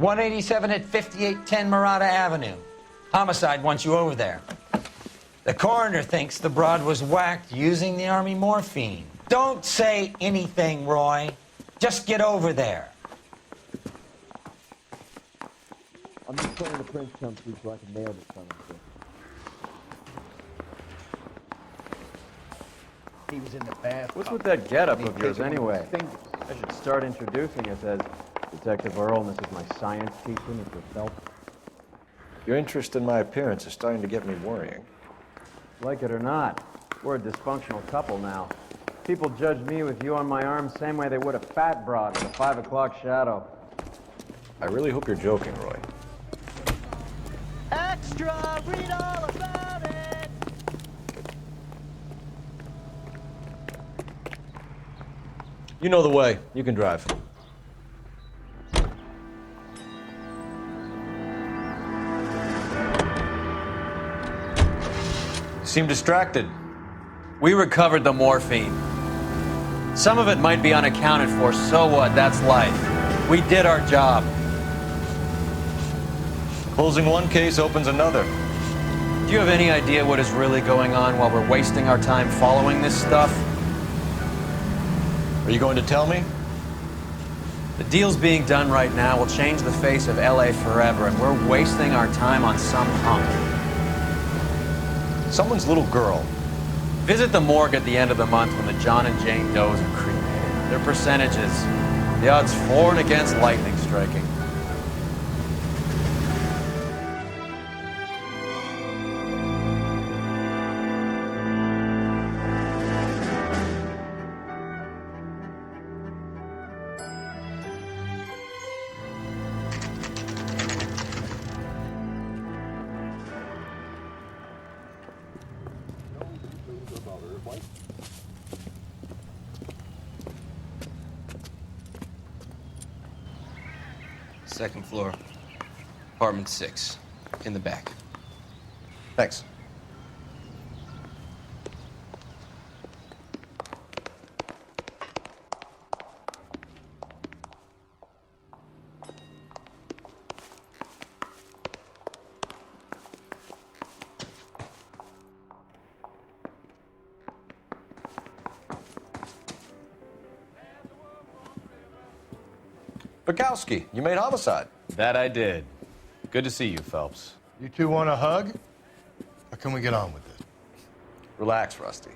187 at 5810 Murata Avenue. Homicide wants you over there. The coroner thinks the broad was whacked using the Army morphine. Don't say anything, Roy. Just get over there. I'm just putting the prince come through so I can nail this son of a bitch. He was in the bath. What's with that getup of yours anyway? I should start introducing us as Detective Earl, and this is my science teacher, Mr. Phelps. Your interest in my appearance is starting to get me worrying. Like it or not, we're a dysfunctional couple now. People judge me with you on my arm same way they would a fat broad with a 5 o'clock shadow. I really hope you're joking, Roy. Extra! Read all about it! You know the way. You can drive. You seem distracted. We recovered the morphine. Some of it might be unaccounted for, so what? That's life. We did our job. Closing one case opens another. Do you have any idea what is really going on while we're wasting our time following this stuff? Are you going to tell me? The deals being done right now will change the face of LA forever, and we're wasting our time on some hunk. Someone's little girl. Visit the morgue at the end of the month when the John and Jane Does are cremated. Their percentages. The odds for and against lightning striking. Second floor, apartment 6, in the back. Thanks. Bukowski, you made homicide. That I did. Good to see you, Phelps. You two want a hug? Or can we get on with it? Relax, Rusty.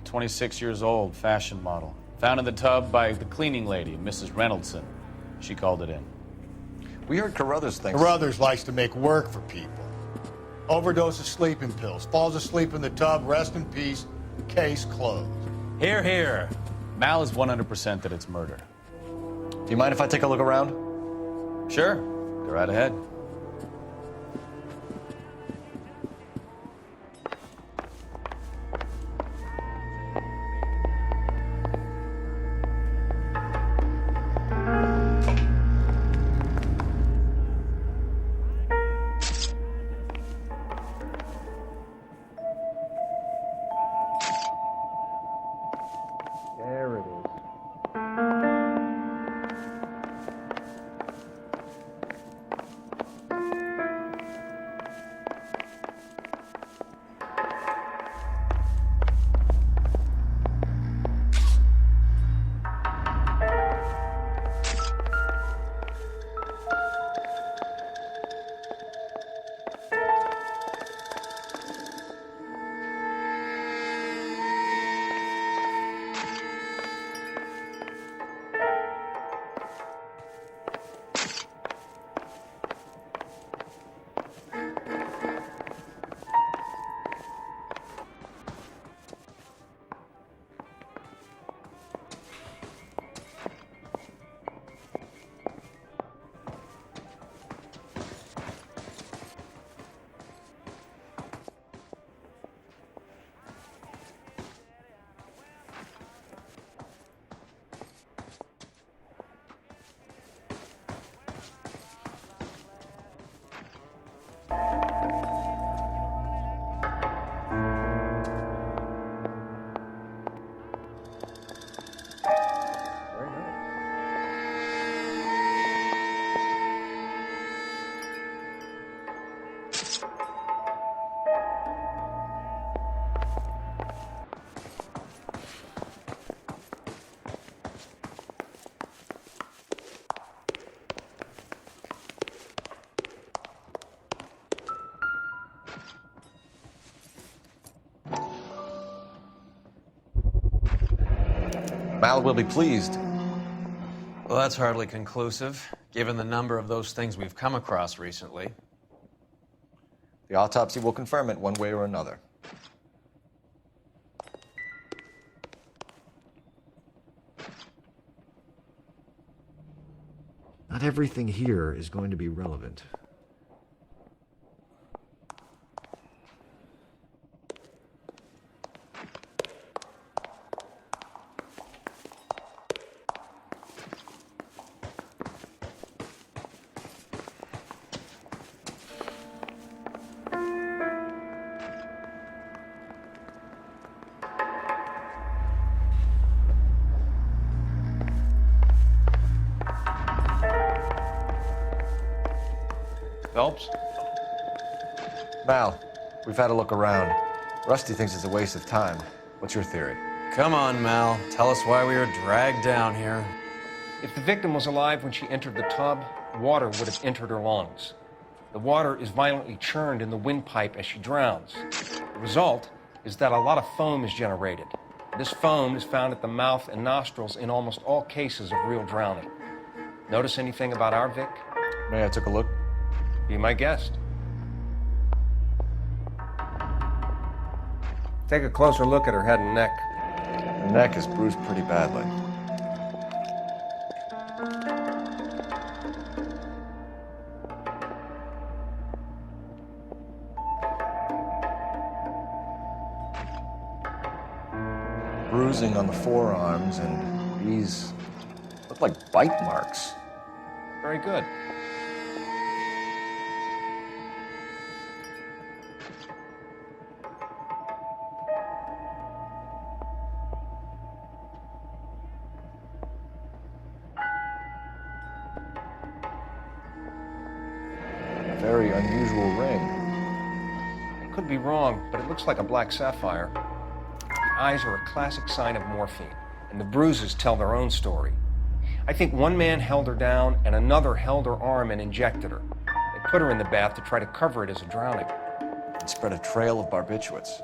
26 years old, fashion model. Found in the tub by the cleaning lady, Mrs. Reynoldson. She called it in. We heard Carruthers thinks... Carruthers likes to make work for people. Overdose of sleeping pills. Falls asleep in the tub. Rest in peace. Case closed. Here, here. Mal is 100% that it's murder. Do you mind if I take a look around? Sure. Go right ahead. There it is. Mal will be pleased. Well, that's hardly conclusive, given the number of those things we've come across recently. The autopsy will confirm it one way or another. Not everything here is going to be relevant. Phelps? Mal, we've had a look around. Rusty thinks it's a waste of time. What's your theory? Come on, Mal. Tell us why we were dragged down here. If the victim was alive when she entered the tub, water would have entered her lungs. The water is violently churned in the windpipe as she drowns. The result is that a lot of foam is generated. This foam is found at the mouth and nostrils in almost all cases of real drowning. Notice anything about our Vic? May I take a look? Be my guest. Take a closer look at her head and neck. Her neck is bruised pretty badly. Bruising on the forearms, and these look like bite marks. Very good. A very unusual ring. I could be wrong, but it looks like a black sapphire. The eyes are a classic sign of morphine, and the bruises tell their own story. I think one man held her down and another held her arm and injected her. They put her in the bath to try to cover it as a drowning. It spread a trail of barbiturates.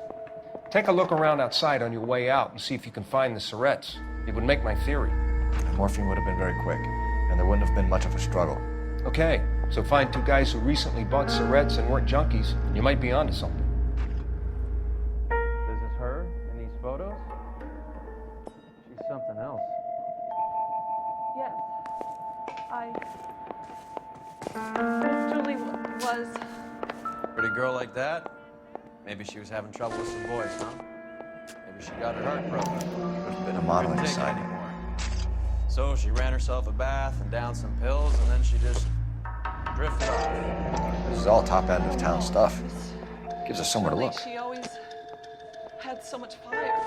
Take a look around outside on your way out and see if you can find the syrettes. It would make my theory. The morphine would have been very quick, and there wouldn't have been much of a struggle. Okay, so find two guys who recently bought syrettes and weren't junkies, and you might be onto something. This is her in these photos? She's something else. Yes. Julie was. Pretty girl like that? Maybe she was having trouble with some boys, huh? Maybe she got her heart broken. There's been a modeling Couldn't take it sign. anymore. So she ran herself a bath and downed some pills, and then she just drifted off. This is all top end of town stuff. Gives us somewhere to Julie, look. She always had so much fire,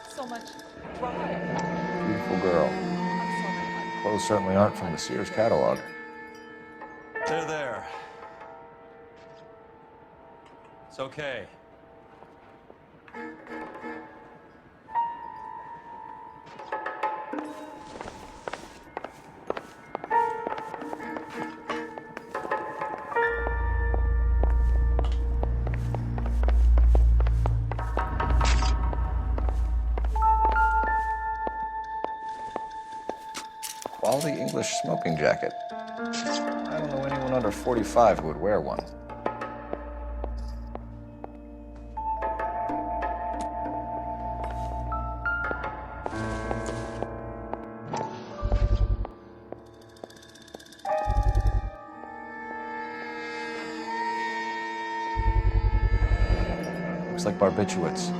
so much drive. Beautiful girl. I'm sorry. Clothes certainly aren't from the Sears catalog. There. It's okay. Quality English smoking jacket. I don't know anyone under 45 who would wear one. Looks like barbiturates.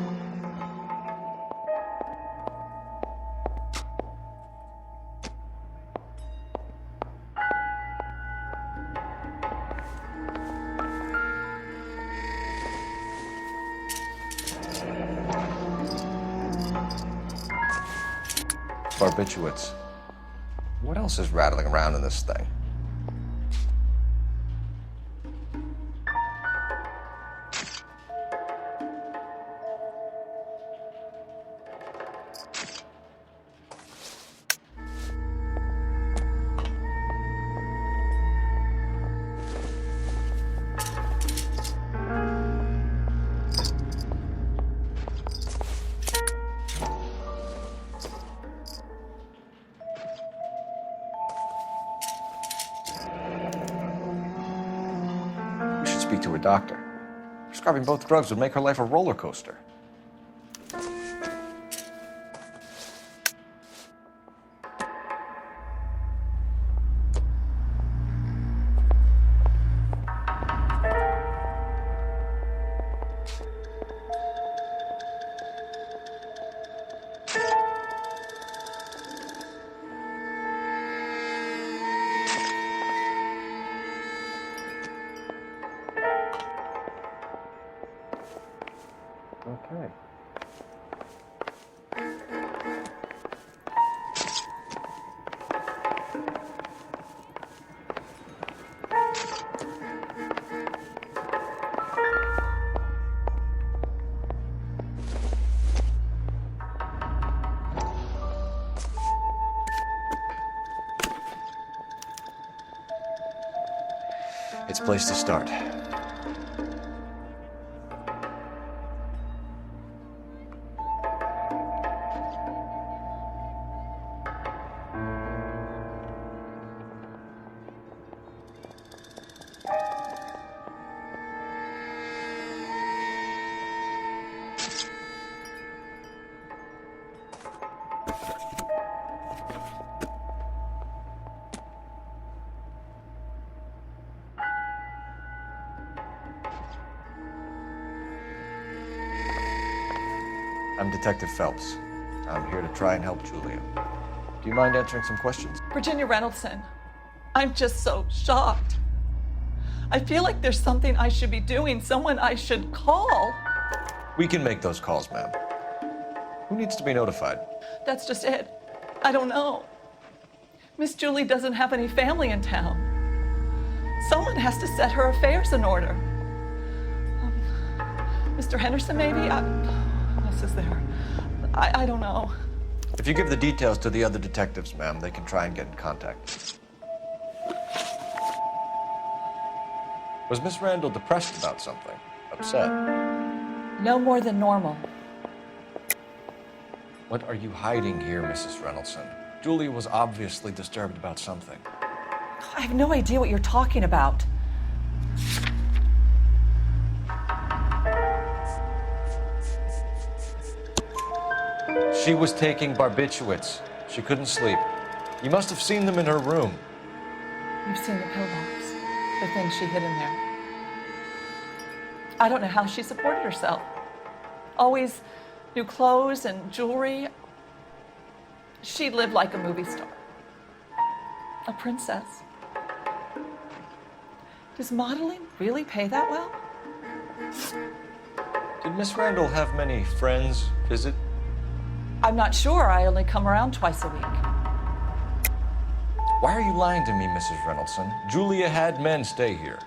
Barbiturates. What else is rattling around in this thing? speak to her doctor. Prescribing both drugs would make her life a roller coaster. Okay. It's a place to start. I'm Detective Phelps. I'm here to try and help Julia. Do you mind answering some questions? Virginia Reynoldson, I'm just so shocked. I feel like there's something I should be doing, someone I should call. We can make those calls, ma'am. Who needs to be notified? That's just it. I don't know. Miss Julie doesn't have any family in town. Someone has to set her affairs in order. Mr. Henderson, maybe? Who else is there? I don't know. If you give the details to the other detectives, ma'am, they can try and get in contact. Was Miss Randall depressed about something? Upset? No more than normal. What are you hiding here, Mrs. Reynoldson? Julia was obviously disturbed about something. I have no idea what you're talking about. She was taking barbiturates. She couldn't sleep. You must have seen them in her room. You've seen the pillbox, the thing she hid in there. I don't know how she supported herself. Always new clothes and jewelry. She lived like a movie star. A princess. Does modeling really pay that well? Did Miss Randall have many friends visit? I'm not sure. I only come around twice a week. Why are you lying to me, Mrs. Reynoldson? Julia had men stay here.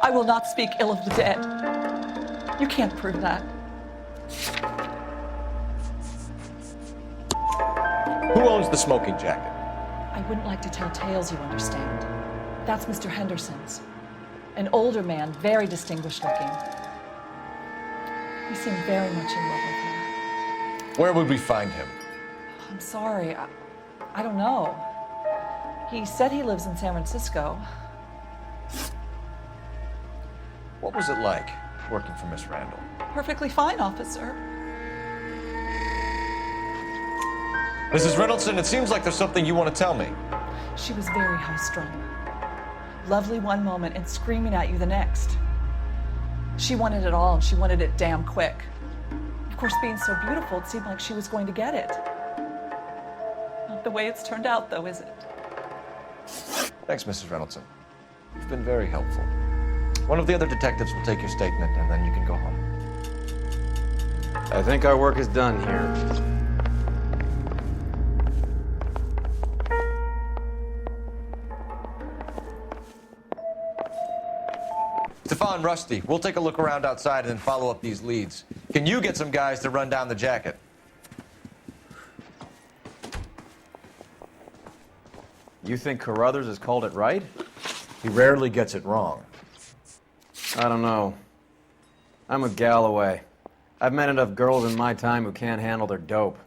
I will not speak ill of the dead. You can't prove that. Who owns the smoking jacket? I wouldn't like to tell tales, you understand. That's Mr. Henderson's. An older man, very distinguished looking. He seemed very much in love with her. Where would we find him? I'm sorry. I don't know. He said he lives in San Francisco. What was it like working for Miss Randall? Perfectly fine, officer. Mrs. Reynoldson, it seems like there's something you want to tell me. She was very high-strung. Lovely one moment and screaming at you the next. She wanted it all, and she wanted it damn quick. Of course, being so beautiful, it seemed like she was going to get it. Not the way it's turned out, though, is it? Thanks, Mrs. Reynoldson. You've been very helpful. One of the other detectives will take your statement, and then you can go home. I think our work is done here. Stefan, Rusty, we'll take a look around outside and then follow up these leads. Can you get some guys to run down the jacket? You think Carruthers has called it right? He rarely gets it wrong. I don't know. I'm with Galloway. I've met enough girls in my time who can't handle their dope.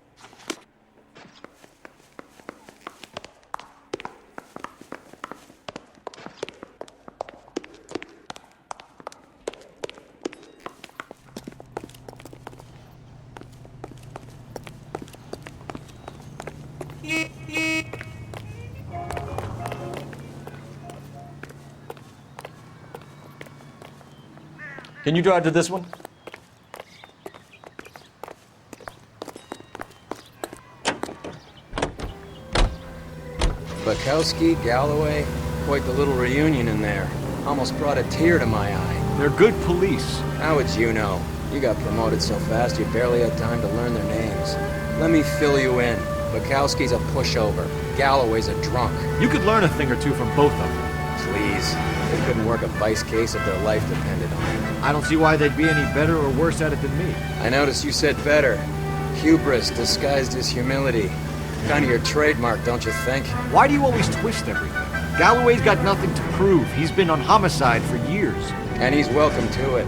Can you drive to this one? Bukowski, Galloway, quite the little reunion in there. Almost brought a tear to my eye. They're good police. How would you know? You got promoted so fast you barely had time to learn their names. Let me fill you in. Bukowski's a pushover. Galloway's a drunk. You could learn a thing or two from both of them. Please. They couldn't work a vice case if their life depended on it. I don't see why they'd be any better or worse at it than me. I noticed you said better. Hubris disguised as humility. Kind of your trademark, don't you think? Why do you always twist everything? Galloway's got nothing to prove. He's been on homicide for years. And he's welcome to it.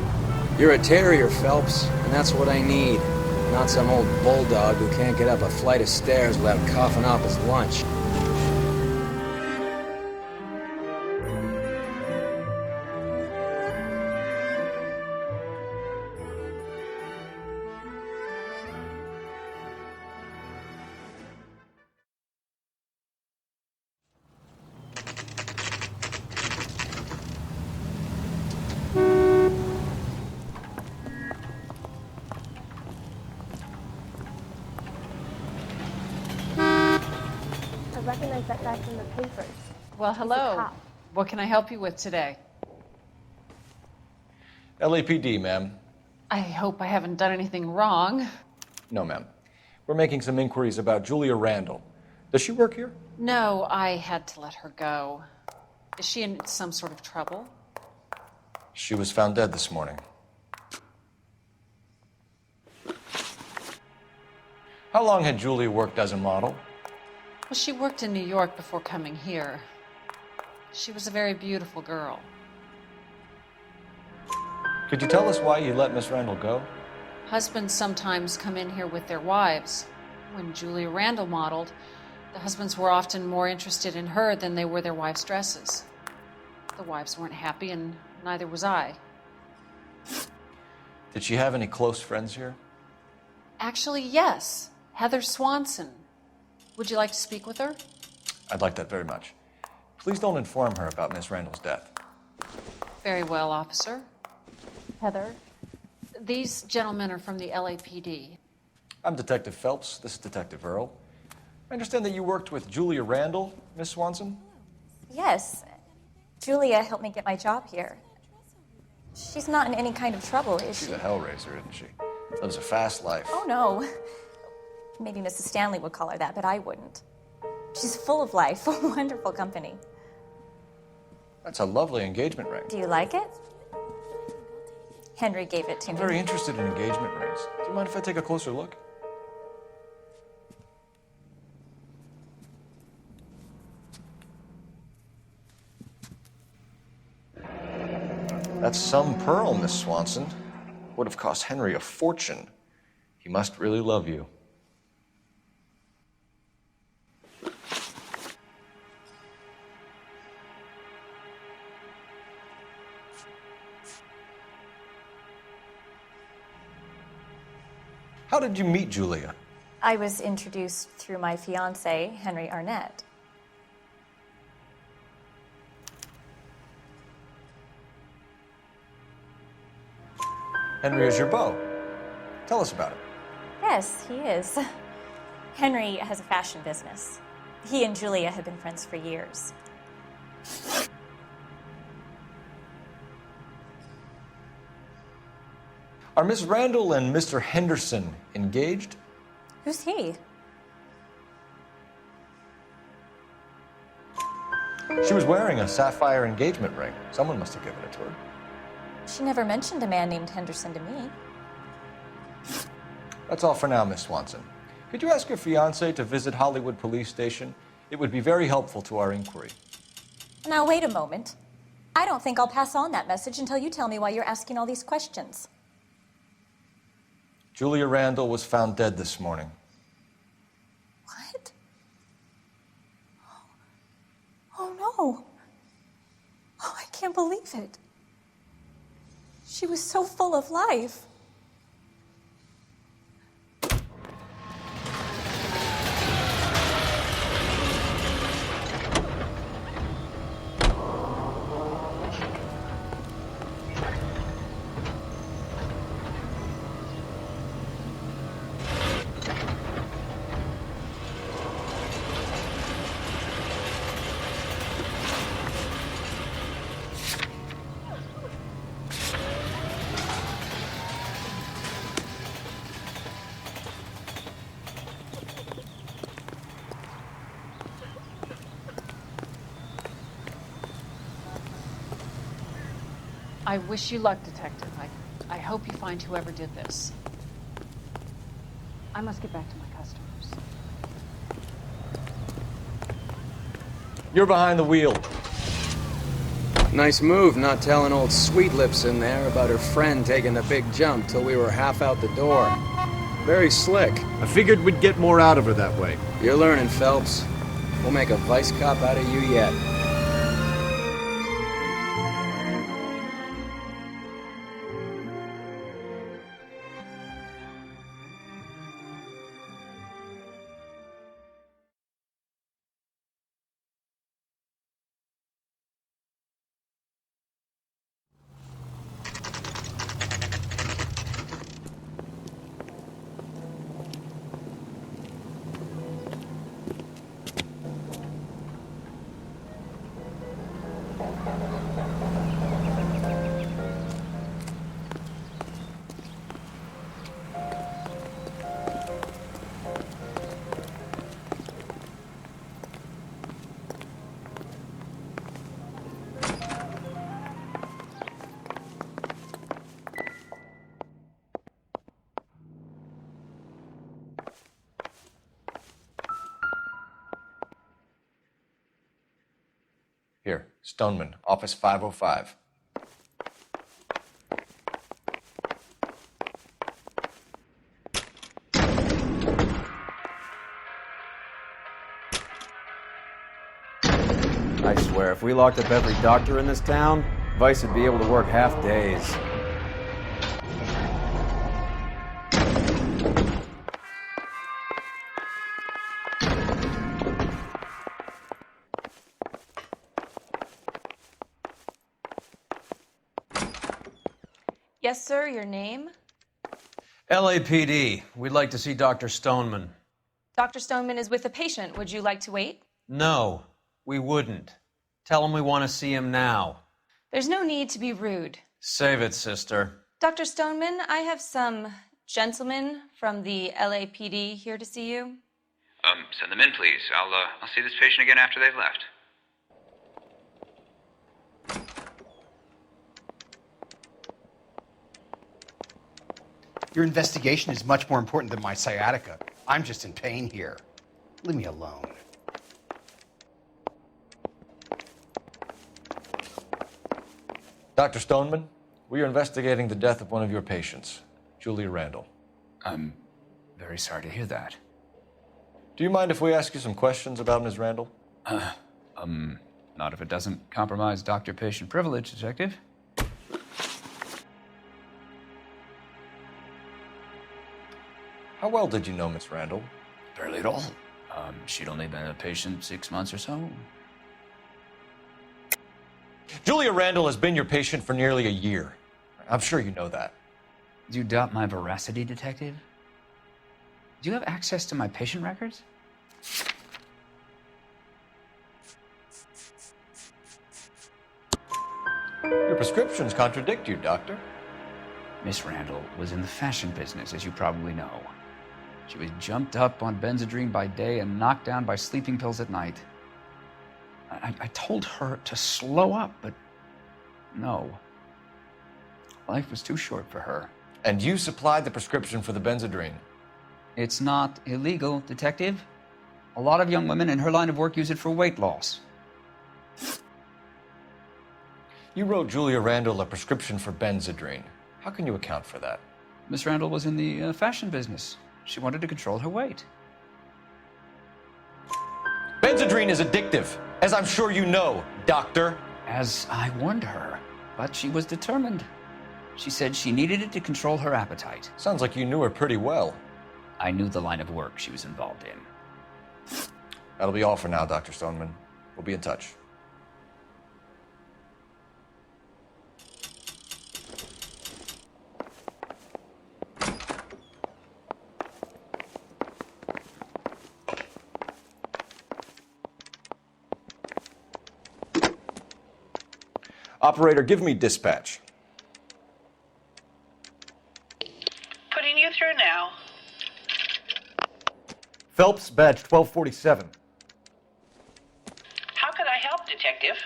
You're a terrier, Phelps, and that's what I need. Not some old bulldog who can't get up a flight of stairs without coughing off his lunch. I recognize that guy from the papers. Well, He's a hello. cop. What can I help you with today? LAPD, ma'am. I hope I haven't done anything wrong. No, ma'am. We're making some inquiries about Julia Randall. Does she work here? No, I had to let her go. Is she in some sort of trouble? She was found dead this morning. How long had Julia worked as a model? Well, she worked in New York before coming here. She was a very beautiful girl. Could you tell us why you let Miss Randall go? Husbands sometimes come in here with their wives. When Julia Randall modeled, the husbands were often more interested in her than they were their wives' dresses. The wives weren't happy, and neither was I. Did she have any close friends here? Actually, yes. Heather Swanson. Would you like to speak with her? I'd like that very much. Please don't inform her about Miss Randall's death. Very well, officer. Heather? These gentlemen are from the LAPD. I'm Detective Phelps. This is Detective Earl. I understand that you worked with Julia Randall, Miss Swanson? Yes. Julia helped me get my job here. She's not in any kind of trouble, is She's she? a hellraiser, isn't she? Lives a fast life. Oh, no. Maybe Mrs. Stanley would call her that, but I wouldn't. She's full of life, a wonderful company. That's a lovely engagement ring. Do you like it? Henry gave it to I'm me. very interested in engagement rings. Do you mind if I take a closer look? That's some pearl, Miss Swanson. Would have cost Henry a fortune. He must really love you. How did you meet Julia? I was introduced through my fiancé, Henry Arnett. Henry is your beau. Tell us about it. Yes, he is. Henry has a fashion business. He and Julia have been friends for years. Are Miss Randall and Mr. Henderson engaged? Who's he? She was wearing a sapphire engagement ring. Someone must have given it to her. She never mentioned a man named Henderson to me. That's all for now, Miss Swanson. Could you ask your fiancé to visit Hollywood Police Station? It would be very helpful to our inquiry. Now, wait a moment. I don't think I'll pass on that message until you tell me why you're asking all these questions. Julia Randall was found dead this morning. What? Oh, no. Oh, I can't believe it. She was so full of life. I wish you luck, Detective. I hope you find whoever did this. I must get back to my customers. You're behind the wheel. Nice move not telling old Sweet Lips in there about her friend taking the big jump till we were half out the door. Very slick. I figured we'd get more out of her that way. You're learning, Phelps. We'll make a vice cop out of you yet. Here, Stoneman, office 505. I swear, if we locked up every doctor in this town, Vice would be able to work half days. Yes, sir, your name? LAPD. We'd like to see Dr. Stoneman. Dr. Stoneman is with a patient. Would you like to wait? No, we wouldn't. Tell him we want to see him now. There's no need to be rude. Save it, sister. Dr. Stoneman, I have some gentlemen from the LAPD here to see you. Send them in, please. I'll see this patient again after they've left. Your investigation is much more important than my sciatica. I'm just in pain here. Leave me alone. Dr. Stoneman, we are investigating the death of one of your patients, Julia Randall. I'm very sorry to hear that. Do you mind if we ask you some questions about Ms. Randall? Not if it doesn't compromise doctor-patient privilege, Detective. How well did you know Miss Randall? Barely at all. She'd only been a patient 6 months or so. Julia Randall has been your patient for nearly a year. I'm sure you know that. Do you doubt my veracity, Detective? Do you have access to my patient records? Your prescriptions contradict you, Doctor. Miss Randall was in the fashion business, as you probably know. She was jumped up on Benzedrine by day and knocked down by sleeping pills at night. I told her to slow up, but no. Life was too short for her. And you supplied the prescription for the Benzedrine? It's not illegal, Detective. A lot of young women in her line of work use it for weight loss. You wrote Julia Randall a prescription for Benzedrine. How can you account for that? Miss Randall was in the fashion business. She wanted to control her weight. Benzedrine is addictive, as I'm sure you know, Doctor. As I warned her, but she was determined. She said she needed it to control her appetite. Sounds like you knew her pretty well. I knew the line of work she was involved in. That'll be all for now, Dr. Stoneman. We'll be in touch. Operator, give me dispatch. Putting you through now. Phelps, badge 1247. How could I help, Detective?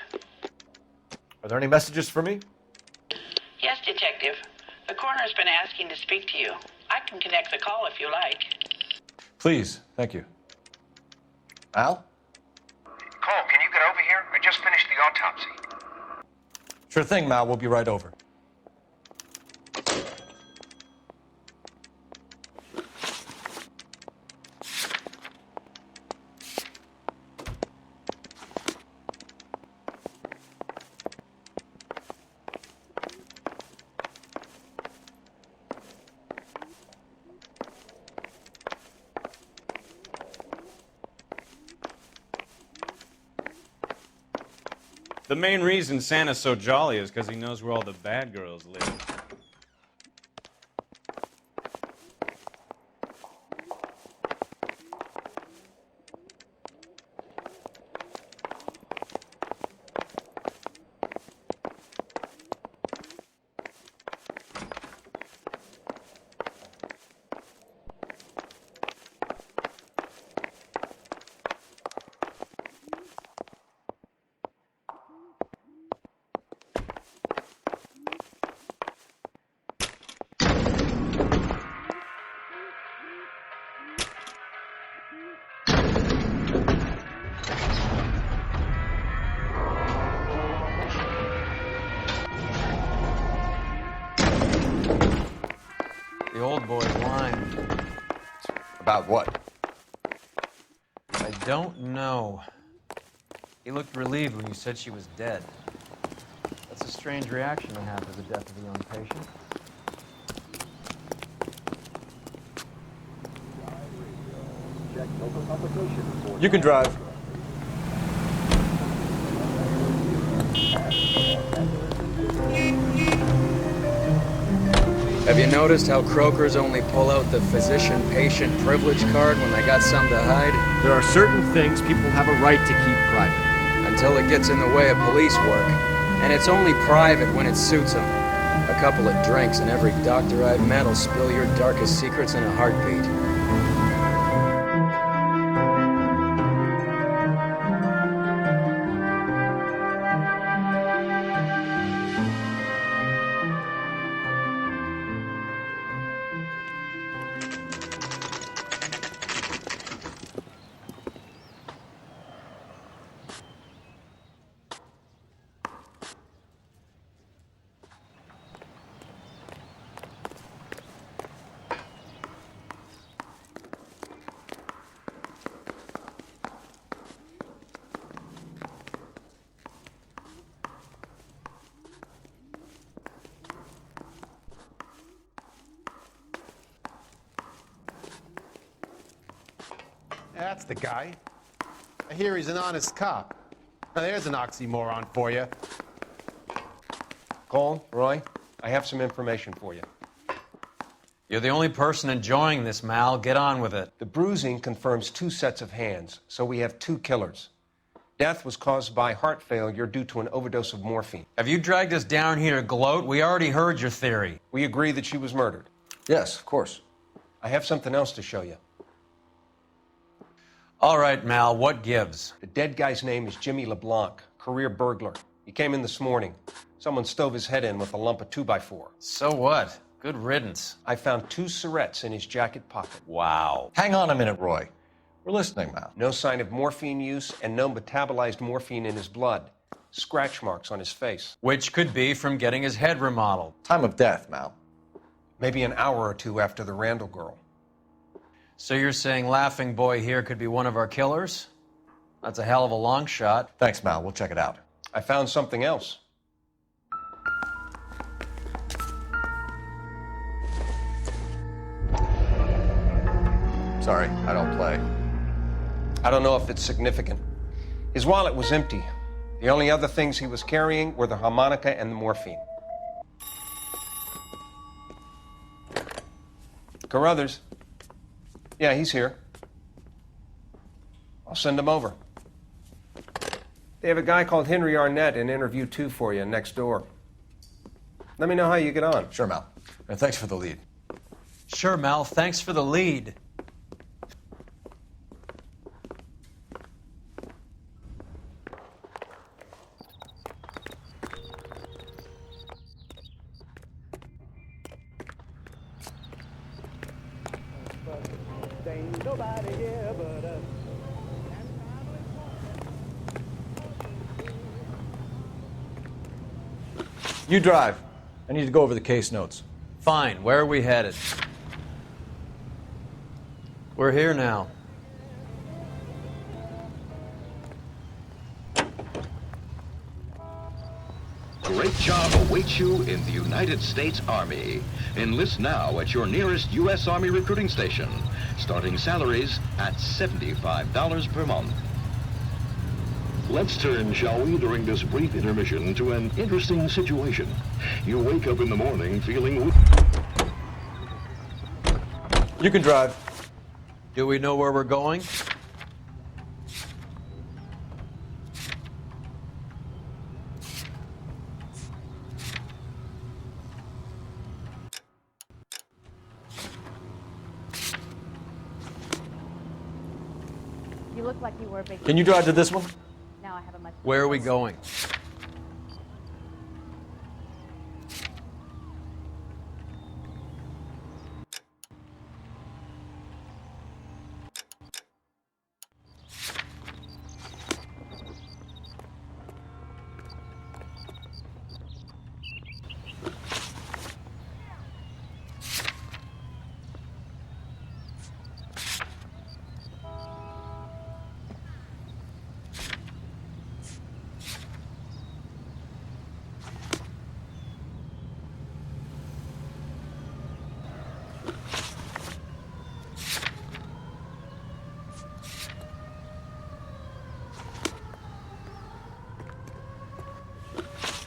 Are there any messages for me? Detective, the coroner's been asking to speak to you. I can connect the call if you like. Please, thank you. Al? Cole, can you get over here? I just finished the autopsy. Sure thing, Mal. We'll be right over. The main reason Santa's so jolly is because he knows where all the bad girls live. The old boy's lying. About what? I don't know. He looked relieved when you said she was dead. That's a strange reaction to have to the death of a young patient. You can drive. Have you noticed how Croakers only pull out the physician-patient privilege card when they got something to hide? There are certain things people have a right to keep private. Until it gets in the way of police work. And it's only private when it suits them. A couple of drinks and every doctor I've met will spill your darkest secrets in a heartbeat. That's the guy. I hear he's an honest cop. Now, there's an oxymoron for you. Cole, Roy, I have some information for you. You're the only person enjoying this, Mal. Get on with it. The bruising confirms 2 sets of hands, so we have 2 killers. Death was caused by heart failure due to an overdose of morphine. Have you dragged us down here to gloat? We already heard your theory. We agree that she was murdered. Yes, of course. I have something else to show you. All right, Mal, what gives? The dead guy's name is Jimmy LeBlanc, career burglar. He came in this morning. Someone stove his head in with a lump of 2x4. So what? Good riddance. I found 2 cigarettes in his jacket pocket. Wow. Hang on a minute, Roy. We're listening, Mal. No sign of morphine use and no metabolized morphine in his blood. Scratch marks on his face. Which could be from getting his head remodeled. Time of death, Mal. Maybe an hour or 2 after the Randall girl. So you're saying Laughing Boy here could be one of our killers? That's a hell of a long shot. Thanks, Mal. We'll check it out. I found something else. Sorry, I don't play. I don't know if it's significant. His wallet was empty. The only other things he was carrying were the harmonica and the morphine. Carruthers. Yeah, he's here. I'll send him over. They have a guy called Henry Arnett in interview 2 for you next door. Let me know how you get on. Sure, Mal. And thanks for the lead. Sure, Mal. Thanks for the lead. ain't nobody here but us. You drive. I need to go over the case notes. Fine. Where are we headed? We're here now. Great job awaits you in the United States Army. Enlist now at your nearest U.S. Army recruiting station. Starting salaries at $75 per month. Let's turn, shall we, during this brief intermission to an interesting situation. You wake up in the morning feeling... You can drive. Do we know where we're going? You look like you were a big... Can you drive to this one? Now I have a much... Where are we going?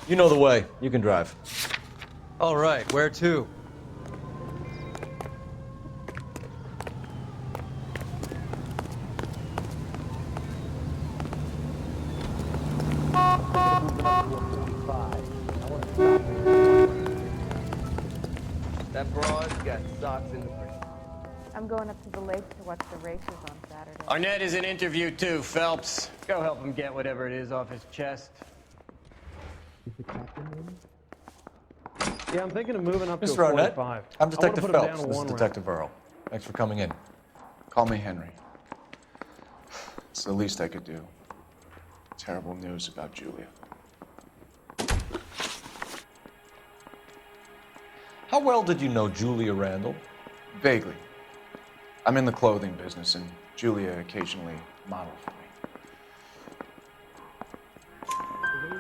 You know the way. You can drive. All right, where to? That broad's got socks in the print. I'm going up to the lake to watch the races on Saturday. Arnett is in interview too, Phelps. Go help him get whatever it is off his chest. Yeah, I'm thinking of moving up to a Mr. Arnett, 45. I'm Detective I wanna put him Phelps. down to This is one round. Detective Earl. Thanks for coming in. Call me Henry. It's the least I could do. Terrible news about Julia. How well did you know Julia Randall? Vaguely. I'm in the clothing business, and Julia occasionally modeled for me.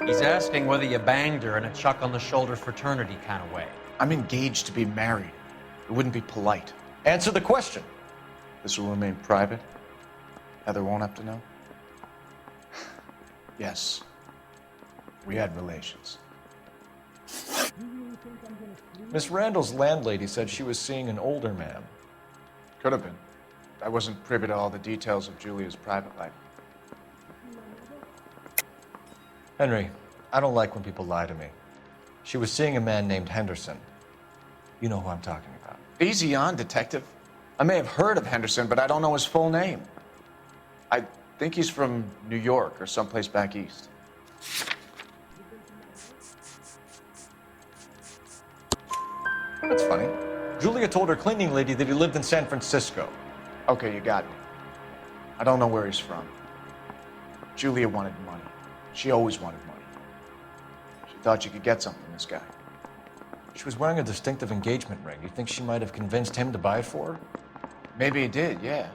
He's asking whether you banged her in a chuck-on-the-shoulder fraternity kind of way. I'm engaged to be married. It wouldn't be polite. Answer the question. This will remain private? Heather won't have to know? Yes. We had relations. Miss Randall's landlady said she was seeing an older man. Could have been. I wasn't privy to all the details of Julia's private life. Henry, I don't like when people lie to me. She was seeing a man named Henderson. You know who I'm talking about. Easy on, Detective. I may have heard of Henderson, but I don't know his full name. I think he's from New York or someplace back east. That's funny. Julia told her cleaning lady that he lived in San Francisco. Okay, you got me. I don't know where he's from. Julia wanted money. She always wanted money. She thought she could get something from this guy. She was wearing a distinctive engagement ring. You think she might have convinced him to buy it for her? Maybe he did, yeah.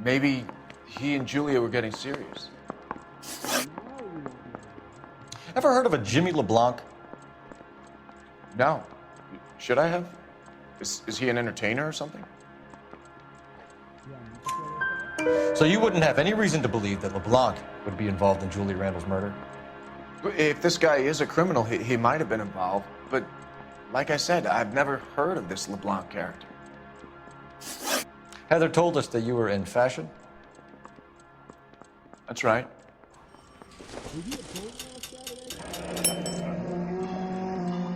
Maybe he and Julia were getting serious. Ever heard of a Jimmy LeBlanc? No. Should I have? Is he an entertainer or something? So you wouldn't have any reason to believe that LeBlanc would be involved in Julia Randall's murder? If this guy is a criminal, he might have been involved. But like I said, I've never heard of this LeBlanc character. Heather told us that you were in fashion. That's right.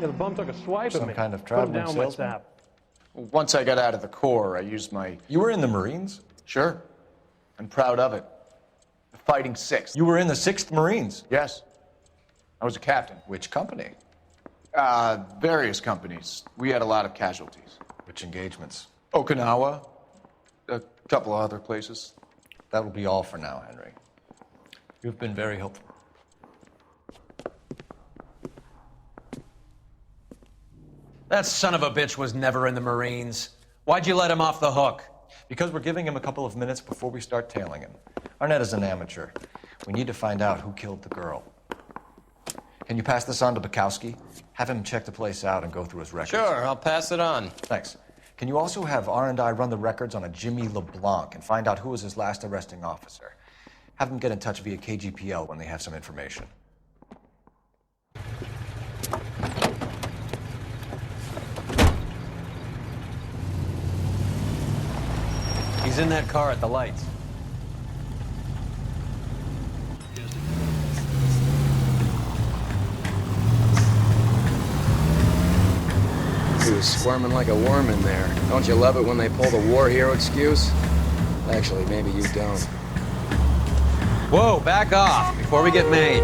Yeah, the bum took a swipe at Some me. kind of Put him traveling down salesman? like that. Once I got out of the Corps, I used my... You were in the Marines? Sure. I'm proud of it. The Fighting Sixth. You were in the 6th Marines? Yes. I was a captain. Which company? Various companies. We had a lot of casualties. Which engagements? Okinawa, couple of other places. That'll be all for now, Henry. You've been very helpful. That son of a bitch was never in the Marines. Why'd you let him off the hook? Because we're giving him a couple of minutes before we start tailing him. Arnett is an amateur. We need to find out who killed the girl. Can you pass this on to Bukowski? Have him check the place out and go through his records. Sure, I'll pass it on. Thanks. Can you also have R&I run the records on a Jimmy LeBlanc and find out who was his last arresting officer? Have them get in touch via KGPL when they have some information. He's in that car at the lights. He was squirming like a worm in there. Don't you love it when they pull the war hero excuse? Actually, maybe you don't. Whoa, back off before we get made.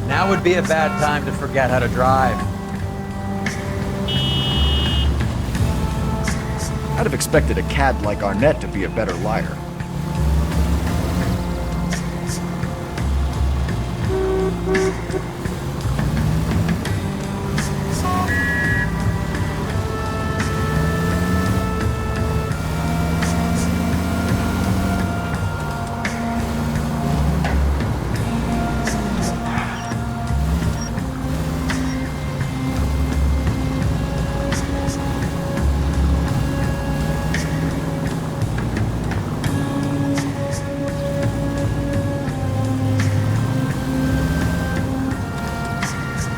Now would be a bad time to forget how to drive. I'd have expected a cad like Arnett to be a better liar.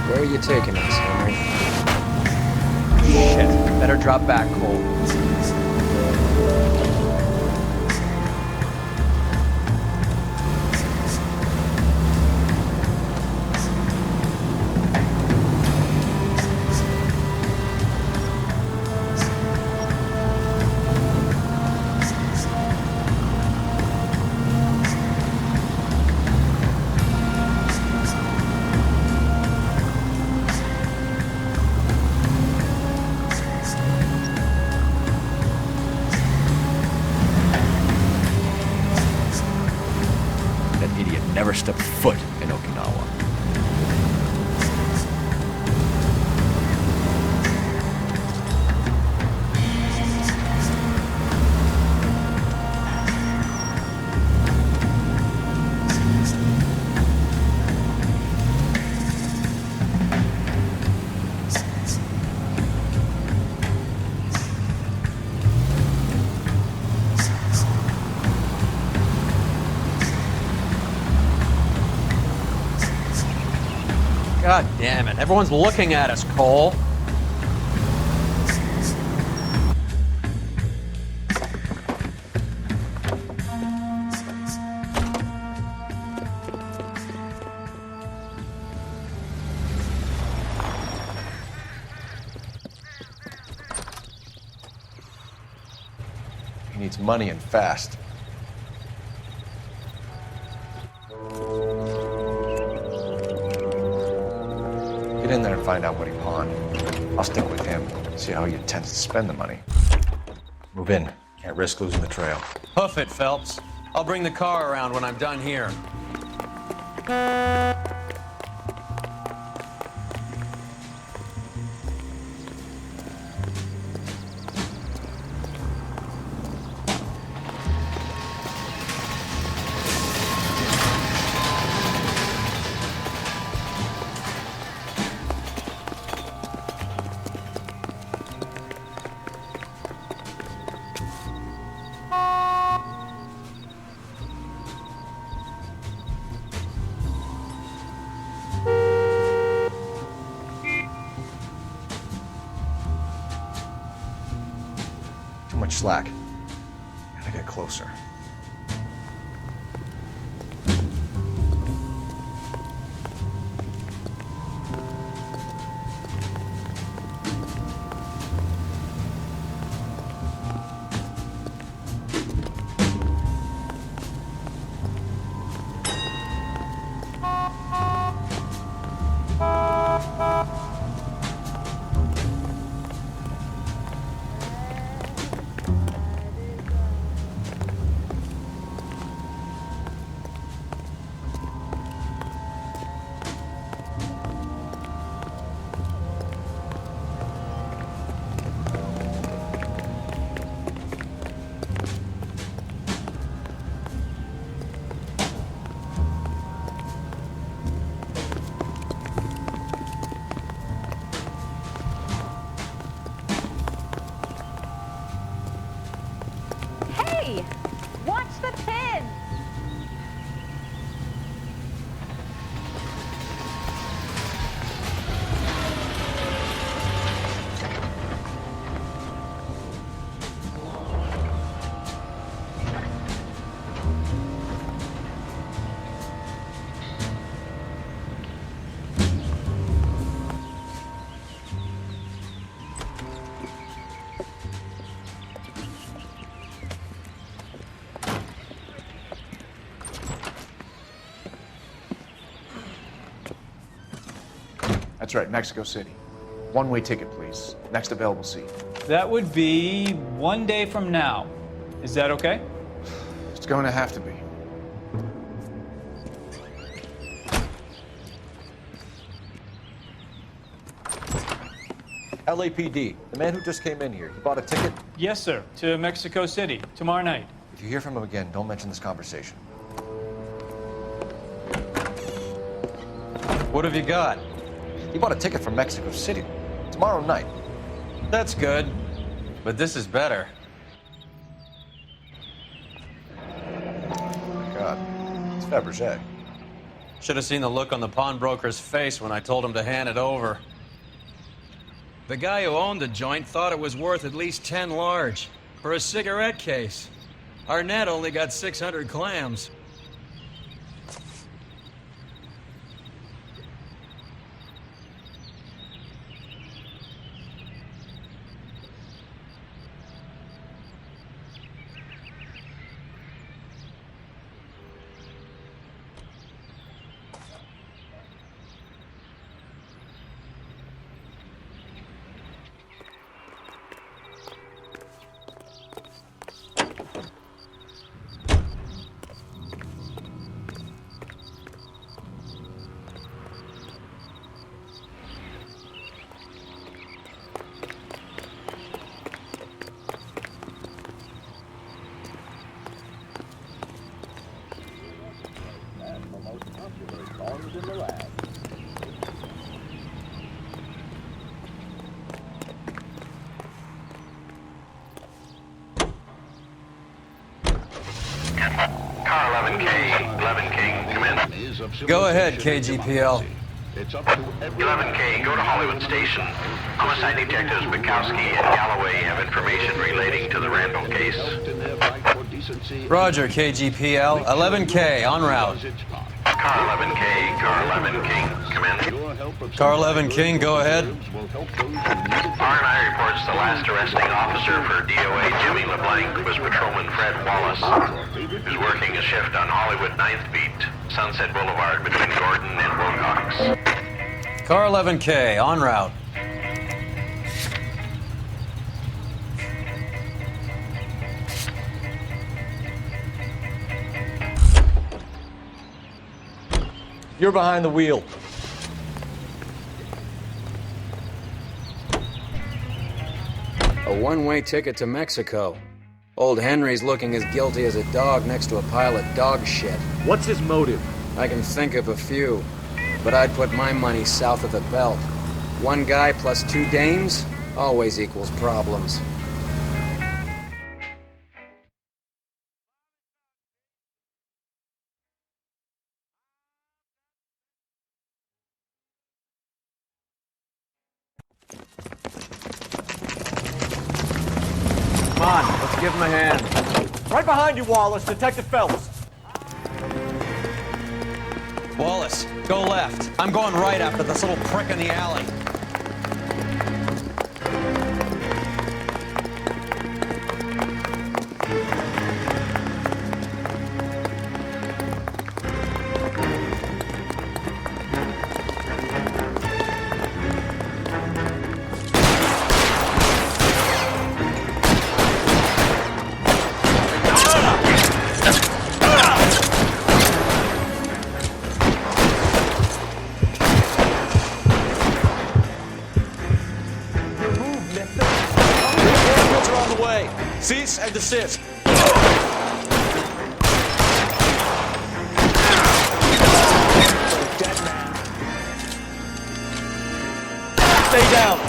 Where are you taking us, Henry? Shit, better drop back, Cole. That idiot never stepped foot in Okinawa. God damn it, everyone's looking at us, Cole. He needs money and fast. Get in there and find out what he pawned. I'll stick with him, see how he intends to spend the money. Move in. Can't risk losing the trail. Hoof it, Phelps. I'll bring the car around when I'm done here. Too much slack. Gotta get closer. That's right, Mexico City. One-way ticket, please. Next available seat. That would be 1 day from now. Is that okay? It's going to have to be. LAPD, the man who just came in here, he bought a ticket? Yes, sir. To Mexico City, tomorrow night. If you hear from him again, don't mention this conversation. What have you got? He bought a ticket from Mexico City. Tomorrow night. That's good. But this is better. Oh my God. It's Fabergé. Should have seen the look on the pawnbroker's face when I told him to hand it over. The guy who owned the joint thought it was worth at least 10 large for a cigarette case. Arnett only got 600 clams. Car 11K, come in. Go ahead, KGPL. 11K, go to Hollywood Station. Homicide detectives Bukowski and Galloway have information relating to the Randall case. Roger, KGPL. 11K, en route. Car 11K, Car 11 King, come in. Car 11 King, go ahead. R&I reports the last arresting officer for DOA Jimmy LeBlanc was Patrolman Fred Wallace, who's working a shift on Hollywood 9th Beat, Sunset Boulevard between Gordon and Wilcox. Car 11K, en route. You're behind the wheel. A one-way ticket to Mexico. Old Henry's looking as guilty as a dog next to a pile of dog shit. What's his motive? I can think of a few, but I'd put my money south of the belt. One guy plus 2 dames always equals problems. Come on, let's give him a hand. Right behind you, Wallace. Detective Phelps. Wallace, go left. I'm going right after this little prick in the alley. Cease and desist. Dead man. Stay down.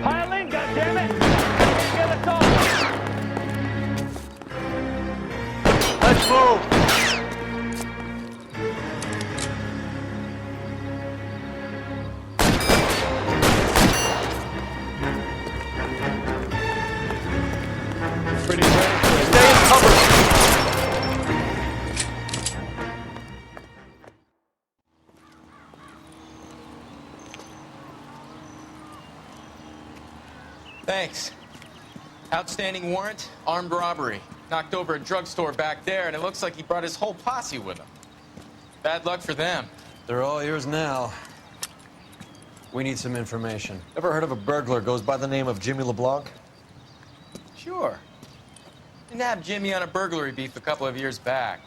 Pile in, goddammit! Get us off! Let's move! Thanks. Outstanding warrant, armed robbery. Knocked over a drugstore back there, and it looks like he brought his whole posse with him. Bad luck for them. They're all yours now. We need some information. Ever heard of a burglar goes by the name of Jimmy LeBlanc? Sure. We nabbed Jimmy on a burglary beef a couple of years back.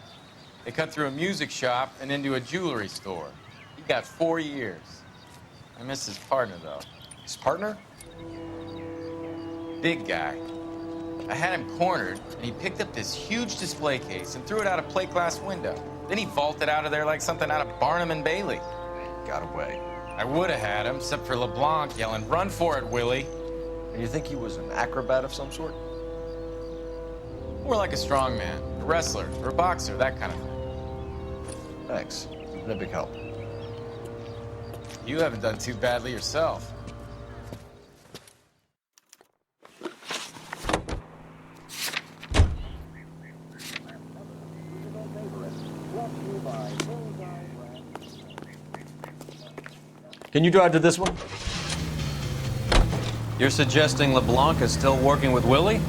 They cut through a music shop and into a jewelry store. He got 4 years. I miss his partner, though. His partner? Big guy. I had him cornered, and he picked up this huge display case and threw it out a plate glass window. Then he vaulted out of there like something out of Barnum and Bailey. Got away. I would have had him, except for LeBlanc yelling, "Run for it, Willie!" And you think he was an acrobat of some sort? More like a strongman, a wrestler, or a boxer, that kind of thing. Thanks. Been a big help. You haven't done too badly yourself. Can you drive to this one? You're suggesting LeBlanc is still working with Willie?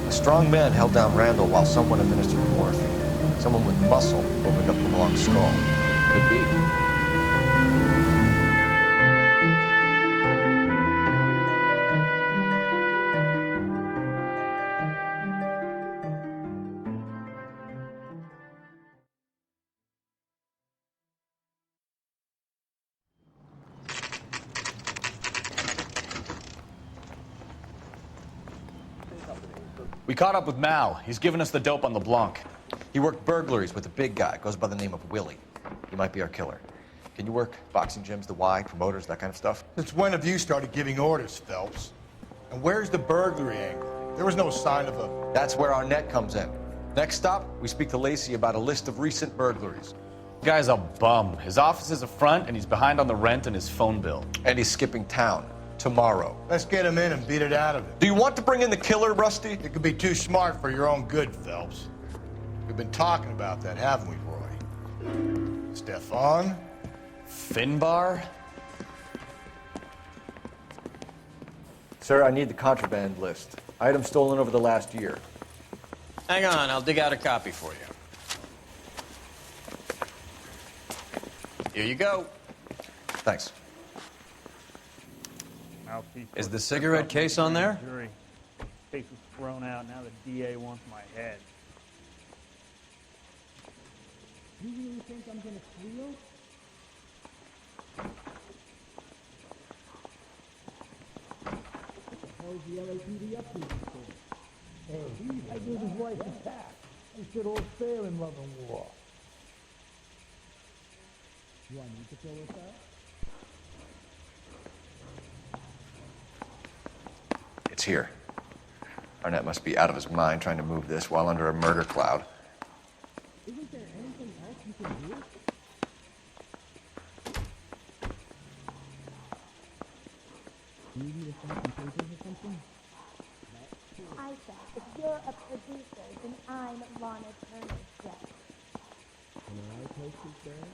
A strong man held down Randall while someone administered morphine. Someone with muscle opened up LeBlanc's skull. Could be. We caught up with Mal. He's given us the dope on LeBlanc. He worked burglaries with a big guy. Goes by the name of Willie. He might be our killer. Can you work boxing gyms, the Y, promoters, that kind of stuff? Since when have you started giving orders, Phelps? And where's the burglary angle? There was no sign of a... That's where our net comes in. Next stop, we speak to Lacey about a list of recent burglaries. Guy's a bum. His office is a front, and he's behind on the rent and his phone bill. And he's skipping town. Tomorrow. Let's get him in and beat it out of him. Do you want to bring in the killer, Rusty? It could be too smart for your own good, Phelps. We've been talking about that, haven't we, Roy? Stefan? Finbar? Sir, I need the contraband list. Items stolen over the last year. Hang on, I'll dig out a copy for you. Here you go. Thanks. Is the cigarette case on there? Jury. Case was thrown out. Now the DA wants my head. You really think I'm gonna squeal? What the hell is the LAPD up to these days? Hey, I gave his wife a tap. He said all's fair in love and war. You want me to fill this out? It's here. Arnett must be out of his mind trying to move this while under a murder cloud. Isn't there anything else you can do? Do you need to sign some papers or something? Isaac, if you're a producer, then I'm Lana Turner's guest. Can I post this there?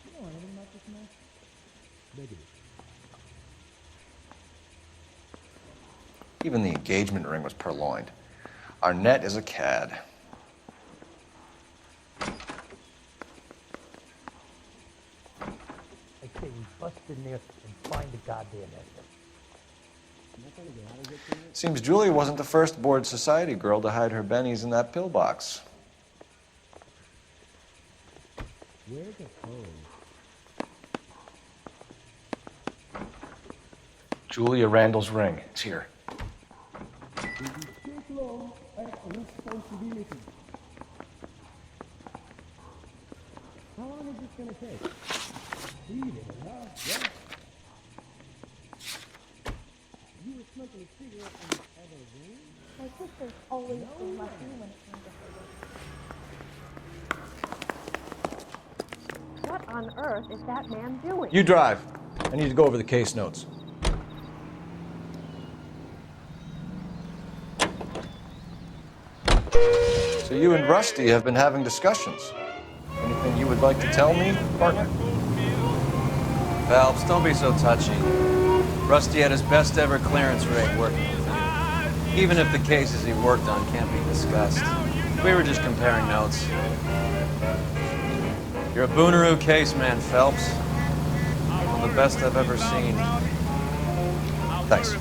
You know anything about this man? Negative. Even the engagement ring was purloined. Arnett is a cad. I say we bust in there and find the goddamn evidence. Seems Julia wasn't the first bored society girl to hide her bennies in that pillbox. Where's the code? Julia Randall's ring. It's here. Responsibility. How long is this gonna take? 3 minutes, huh? Yeah. You were smoking a cigarette in the other room? My sister's always been lucky when it came to her. What on earth is that man doing? You drive. I need to go over the case notes. So you and Rusty have been having discussions. Anything would like to tell me, partner? Phelps, don't be so touchy. Rusty had his best ever clearance rate working with him. Even if the cases he worked on can't be discussed. We were just comparing notes. You're a Booneroo case man, Phelps. One of the best I've ever seen. Thanks.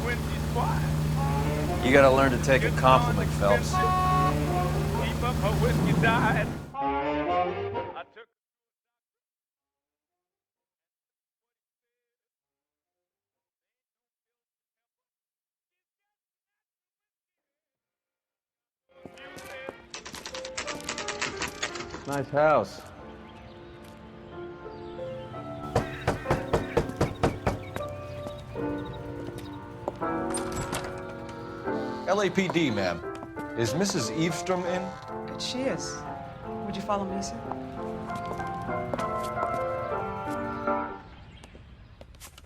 You gotta learn to take a compliment, Phelps. Nice house. LAPD, ma'am. Is Mrs. Eavestrom in? She is. Would you follow me, sir?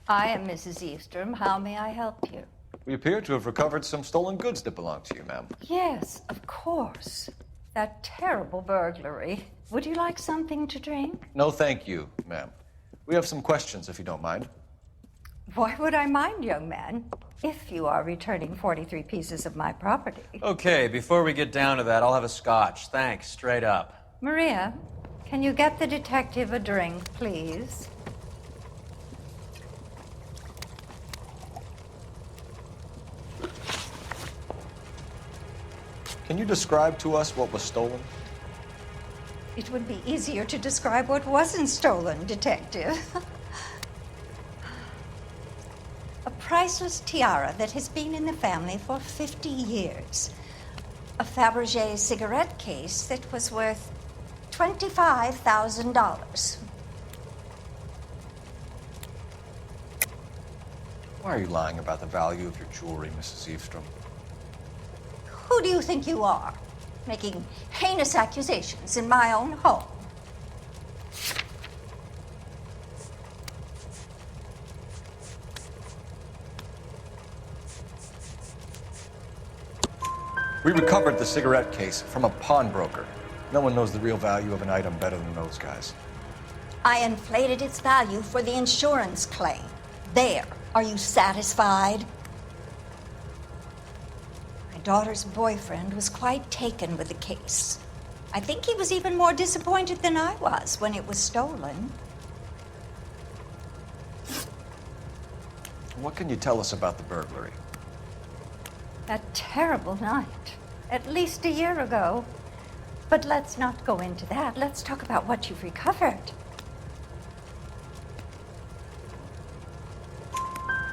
I am Mrs. Eavestrom. How may I help you? We appear to have recovered some stolen goods that belong to you, ma'am. Yes, of course. That terrible burglary. Would you like something to drink? No, thank you, ma'am. We have some questions, if you don't mind. Why would I mind, young man, if you are returning 43 pieces of my property? Okay, before we get down to that, I'll have a scotch. Thanks, straight up. Maria, can you get the detective a drink, please? Can you describe to us what was stolen? It would be easier to describe what wasn't stolen, detective. A priceless tiara that has been in the family for 50 years. A Fabergé cigarette case that was worth $25,000. Why are you lying about the value of your jewelry, Mrs. Eavestrom? Who do you think you are, making heinous accusations in my own home? We recovered the cigarette case from a pawnbroker. No one knows the real value of an item better than those guys. I inflated its value for the insurance claim. There. Are you satisfied? My daughter's boyfriend was quite taken with the case. I think he was even more disappointed than I was when it was stolen. What can you tell us about the burglary? That terrible night, at least a year ago. But let's not go into that. Let's talk about what you've recovered.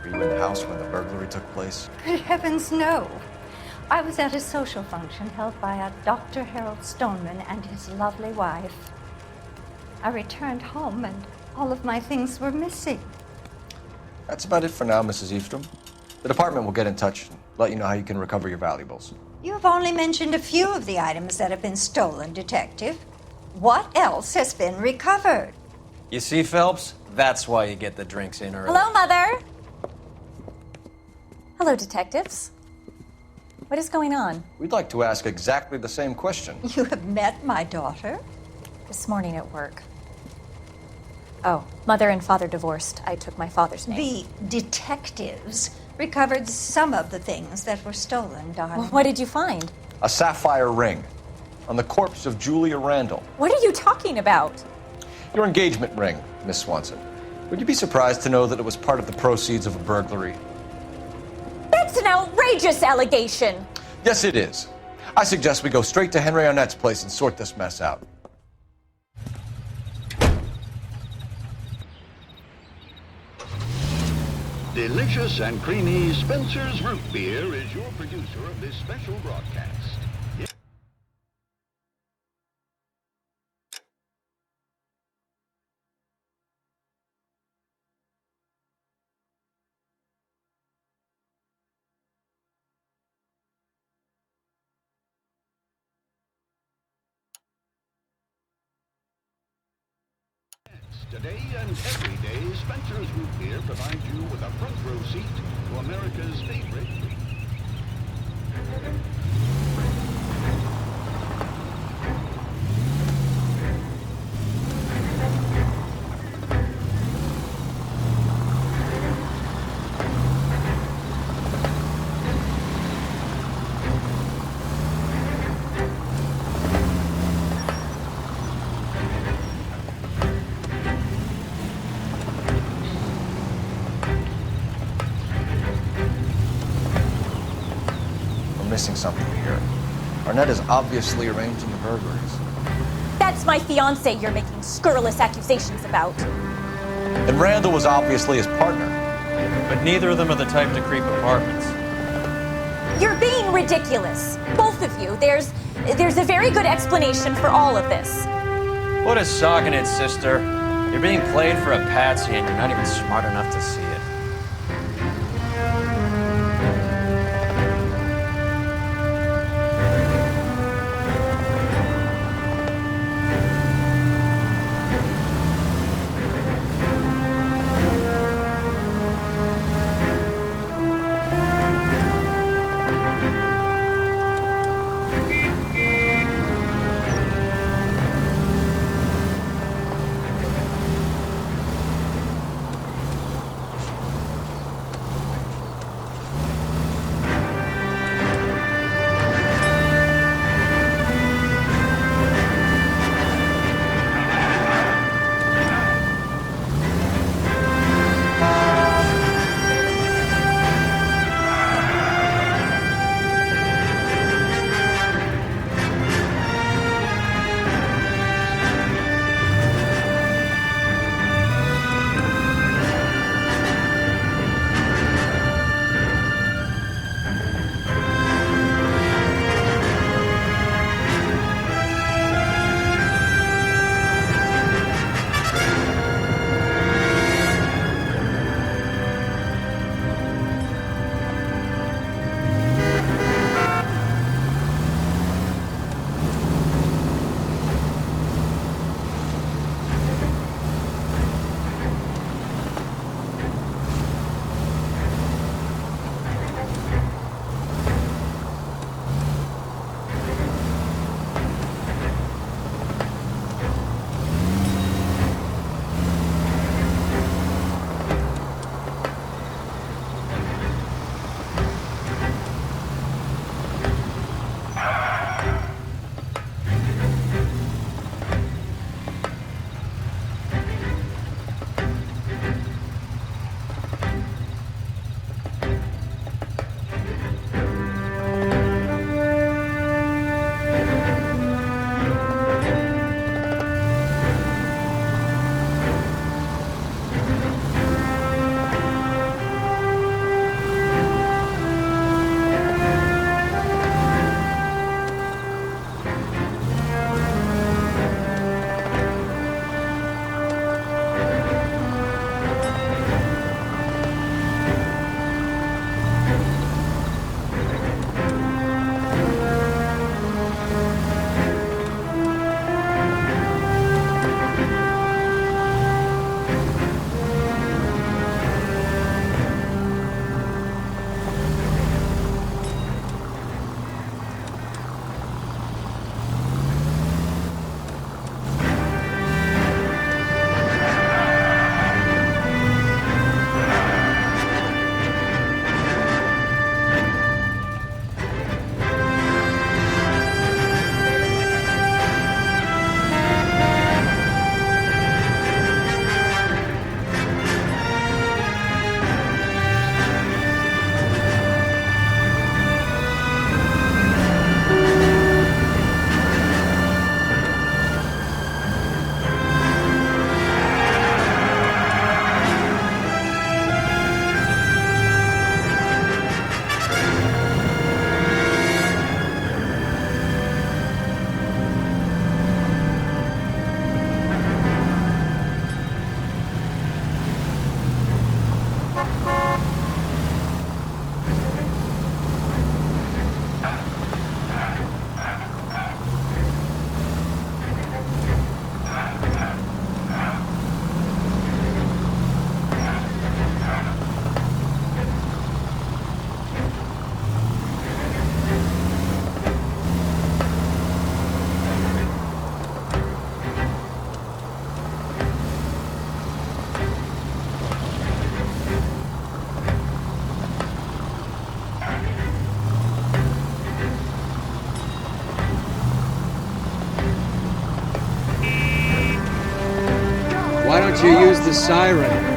Were you in the house when the burglary took place? Good heavens, no. I was at a social function held by a Dr. Harold Stoneman and his lovely wife. I returned home and all of my things were missing. That's about it for now, Mrs. Eavestrom. The department will get in touch and let you know how you can recover your valuables. You have only mentioned a few of the items that have been stolen, Detective. What else has been recovered? You see, Phelps? That's why you get the drinks in early. Hello, Mother. Hello, detectives. What is going on? We'd like to ask exactly the same question. You have met my daughter? This morning at work. Oh, Mother and Father divorced. I took my father's name. The detectives recovered some of the things that were stolen, darling. Well, what did you find? A sapphire ring on the corpse of Julia Randall. What are you talking about? Your engagement ring, Miss Swanson. Would you be surprised to know that it was part of the proceeds of a burglary? That's an outrageous allegation. Yes, it is. I suggest we go straight to Henry Arnett's place and sort this mess out. Delicious and creamy Spencer's Root Beer is your producer of this special broadcast. Today and every day, Spencer's Root Beer provides you with a front row seat to America's favorite treat. missing something here. Arnett is obviously arranging the burglaries. That's my fiance you're making scurrilous accusations about. And Randall was obviously his partner. But neither of them are the type to creep apartments. You're being ridiculous. Both of you. There's a very good explanation for all of this. What a sock in it, sister. You're being played for a patsy and you're not even smart enough to see it. Why don't you use the siren?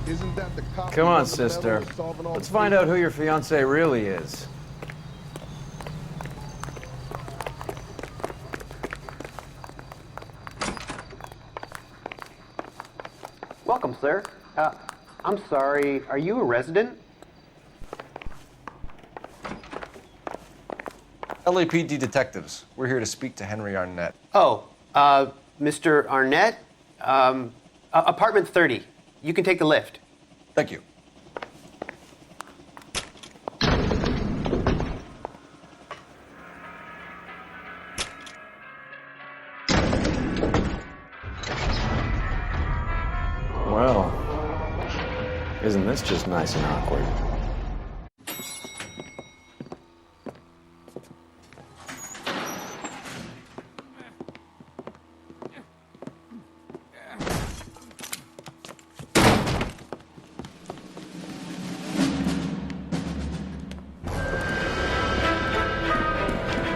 Isn't that the cop? Come on, sister. Let's find out who your fiance really is. Welcome, sir. I'm sorry, are you a resident? LAPD detectives. We're here to speak to Henry Arnett. Oh, Mr. Arnett? Apartment 30. You can take the lift. Thank you. Well, isn't this just nice and awkward?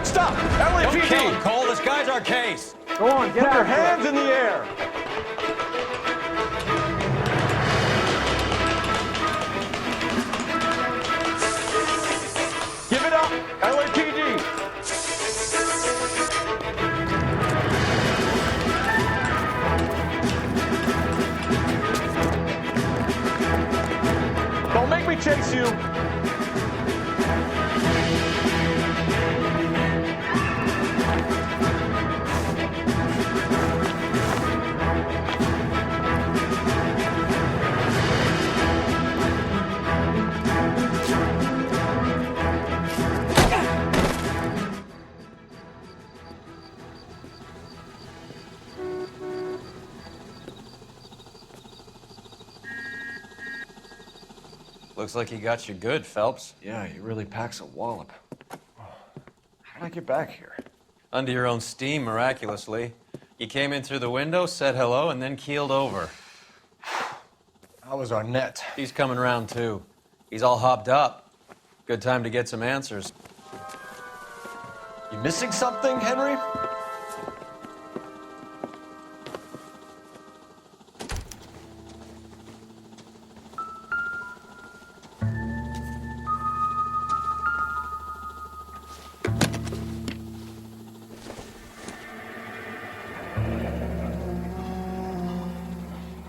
Stop! LAPD! Don't kill him, Cole. This guy's our case. Go on, get Put out. your hands in the air! Give it up, LAPD! Don't make me chase you! Looks like he got you good, Phelps. Yeah, he really packs a wallop. How did I get back here? Under your own steam, miraculously. You came in through the window, said hello, and then keeled over. How was Arnett? He's coming around, too. He's all hopped up. Good time to get some answers. You missing something, Henry?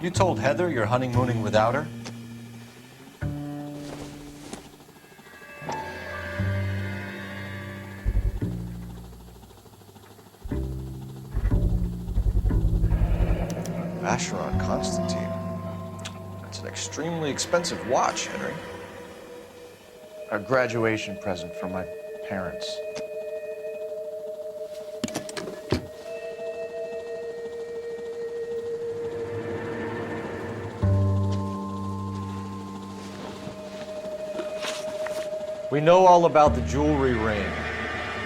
You told Heather you're honeymooning without her? Vacheron Constantine. That's an extremely expensive watch, Henry. A graduation present from my parents. We know all about the jewelry ring.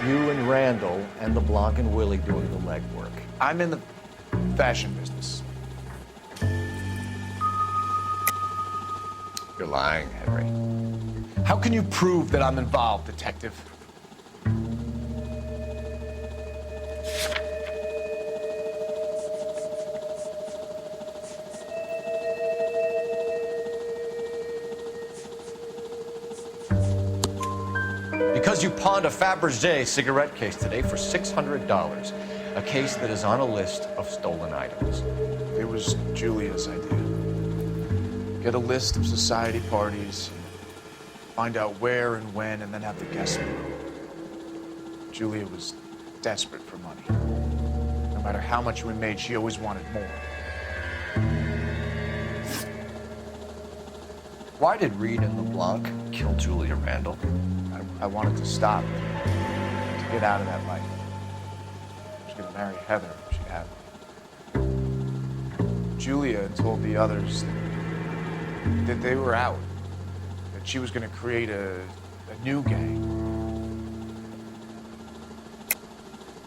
You and Randall and LeBlanc and Willie doing the legwork. I'm in the fashion business. You're lying, Henry. How can you prove that I'm involved, detective? Because you pawned a Fabergé cigarette case today for $600. A case that is on a list of stolen items. It was Julia's idea. Get a list of society parties, find out where and when, and then have the guests meet. Julia was desperate for money. No matter how much we made, she always wanted more. Why did Reed and LeBlanc kill Julia Randall? I wanted to stop, to get out of that life. I was going to marry Heather if she'd have me. Julia told the others that they were out, that she was going to create a new gang.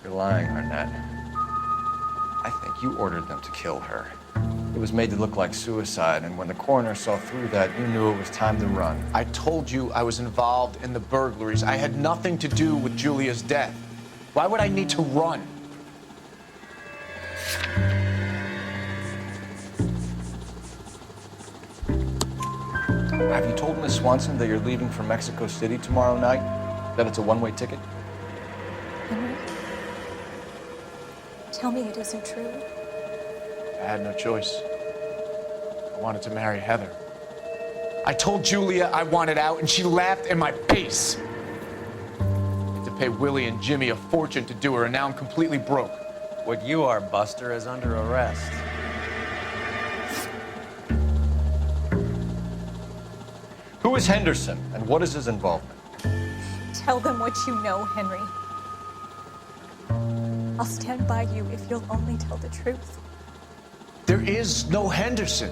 You're lying, Arnett. I think you ordered them to kill her. It was made to look like suicide, and when the coroner saw through that, you knew it was time to run. I told you I was involved in the burglaries. I had nothing to do with Julia's death. Why would I need to run? Have you told Miss Swanson that you're leaving for Mexico City tomorrow night? That it's a one-way ticket? Henry, tell me it isn't true. I had no choice. I wanted to marry Heather. I told Julia I wanted out, and she laughed in my face. I had to pay Willie and Jimmy a fortune to do her, and now I'm completely broke. What you are, Buster, is under arrest. Who is Henderson, and what is his involvement? Tell them what you know, Henry. I'll stand by you if you'll only tell the truth. There is no Henderson.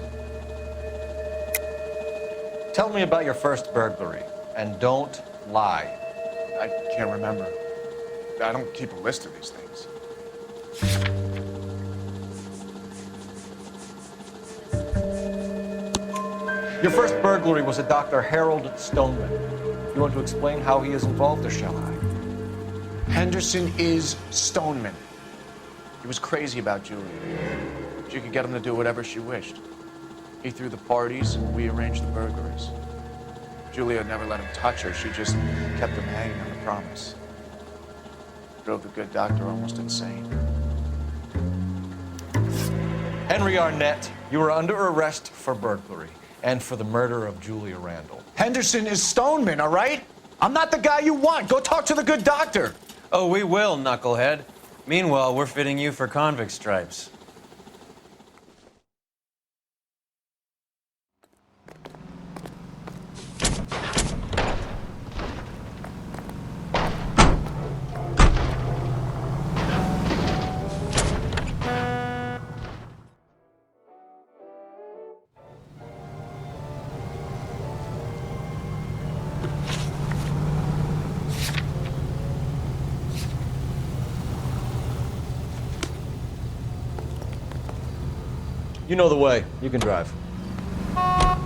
Tell me about your first burglary, and don't lie. I can't remember. I don't keep a list of these things. Your first burglary was a Dr. Harold Stoneman. You want to explain how he is involved, or shall I? Henderson is Stoneman. He was crazy about Julia. She could get him to do whatever she wished. He threw the parties, and we arranged the burglaries. Julia never let him touch her. She just kept him hanging on a promise. Drove the good doctor almost insane. Henry Arnett, you are under arrest for burglary and for the murder of Julia Randall. Henderson is Stoneman, all right? I'm not the guy you want. Go talk to the good doctor. Oh, we will, knucklehead. Meanwhile, we're fitting you for convict stripes. You know the way. You can drive. I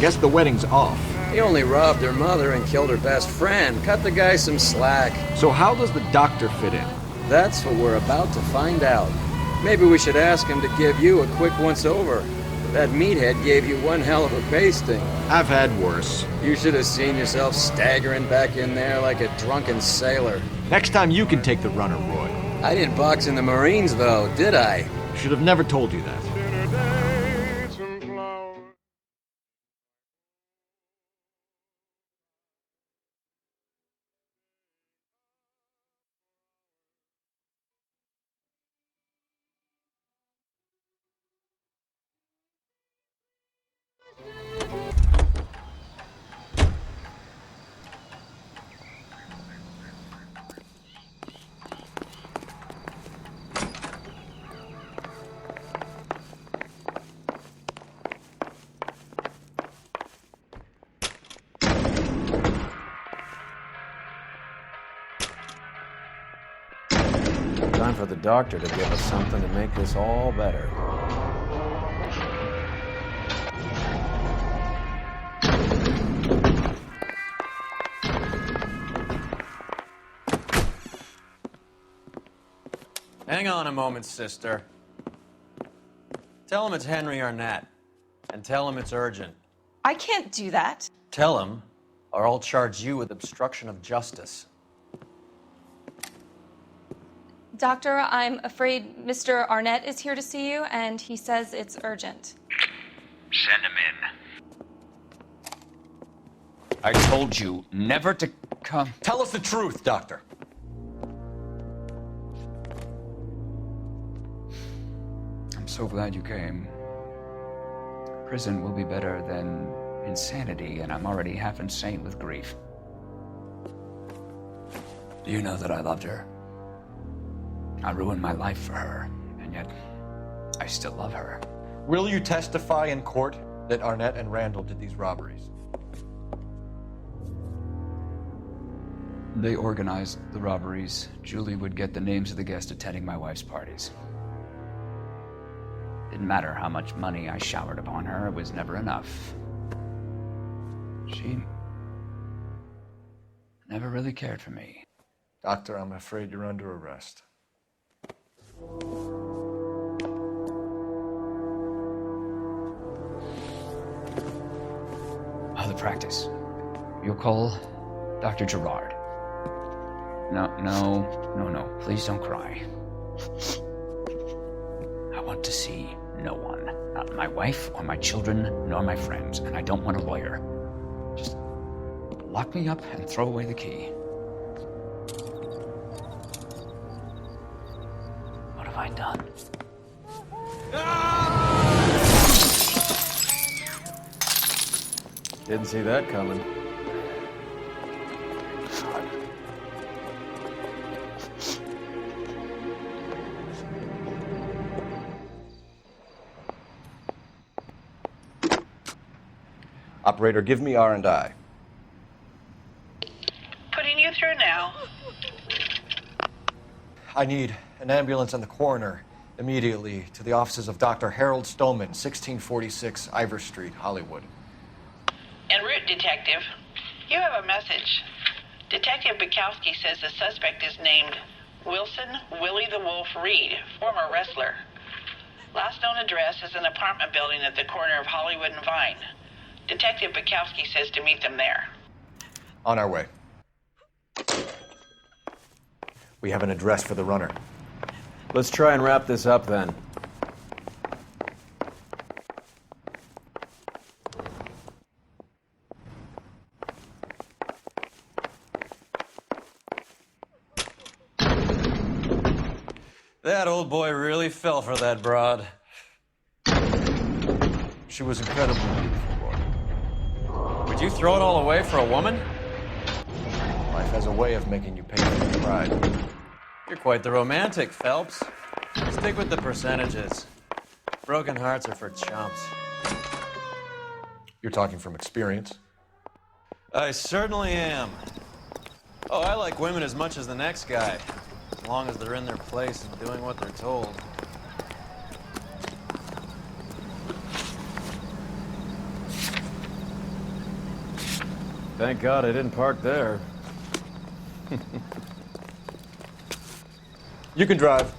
guess the wedding's off. He only robbed her mother and killed her best friend. Cut the guy some slack. So how does the doctor fit in? That's what we're about to find out. Maybe we should ask him to give you a quick once-over. That meathead gave you one hell of a pasting. I've had worse. You should have seen yourself staggering back in there like a drunken sailor. Next time you can take the runner, Roy. I didn't box in the Marines, though, did I? Should have never told you that. Time for the doctor to give us something to make this all better. Hang on a moment, sister. Tell him it's Henry Arnett, and tell him it's urgent. I can't do that. Tell him, or I'll charge you with obstruction of justice. Doctor, I'm afraid Mr. Arnett is here to see you, and he says it's urgent. Send him in. I told you never to come. Tell us the truth, Doctor. I'm so glad you came. Prison will be better than insanity, and I'm already half insane with grief. You know that I loved her. I ruined my life for her, and yet I still love her. Will you testify in court that Arnett and Randall did these robberies? They organized the robberies. Julie would get the names of the guests attending my wife's parties. Didn't matter how much money I showered upon her, it was never enough. She never really cared for me. Doctor, I'm afraid you're under arrest. practice. You'll call Dr. Gerard. No. Please don't cry. I want to see no one. Not my wife or my children, nor my friends. And I don't want a lawyer. Just lock me up and throw away the key. What have I done? Didn't see that coming. Operator, give me R&I. Putting you through now. I need an ambulance and the coroner immediately to the offices of Dr. Harold Stoneman, 1646 Ivor Street, Hollywood. En route, Detective. You have a message. Detective Bukowski says the suspect is named Wilson Willie the Wolf Reed, former wrestler. Last known address is an apartment building at the corner of Hollywood and Vine. Detective Bukowski says to meet them there. On our way. We have an address for the runner. Let's try and wrap this up then. That old boy really fell for that broad. She was incredibly beautiful. Would you throw it all away for a woman? Life has a way of making you pay for your pride. You're quite the romantic, Phelps. Stick with the percentages. Broken hearts are for chumps. You're talking from experience. I certainly am. Oh, I like women as much as the next guy, as long as they're in their place and doing what they're told. Thank God I didn't park there. You can drive.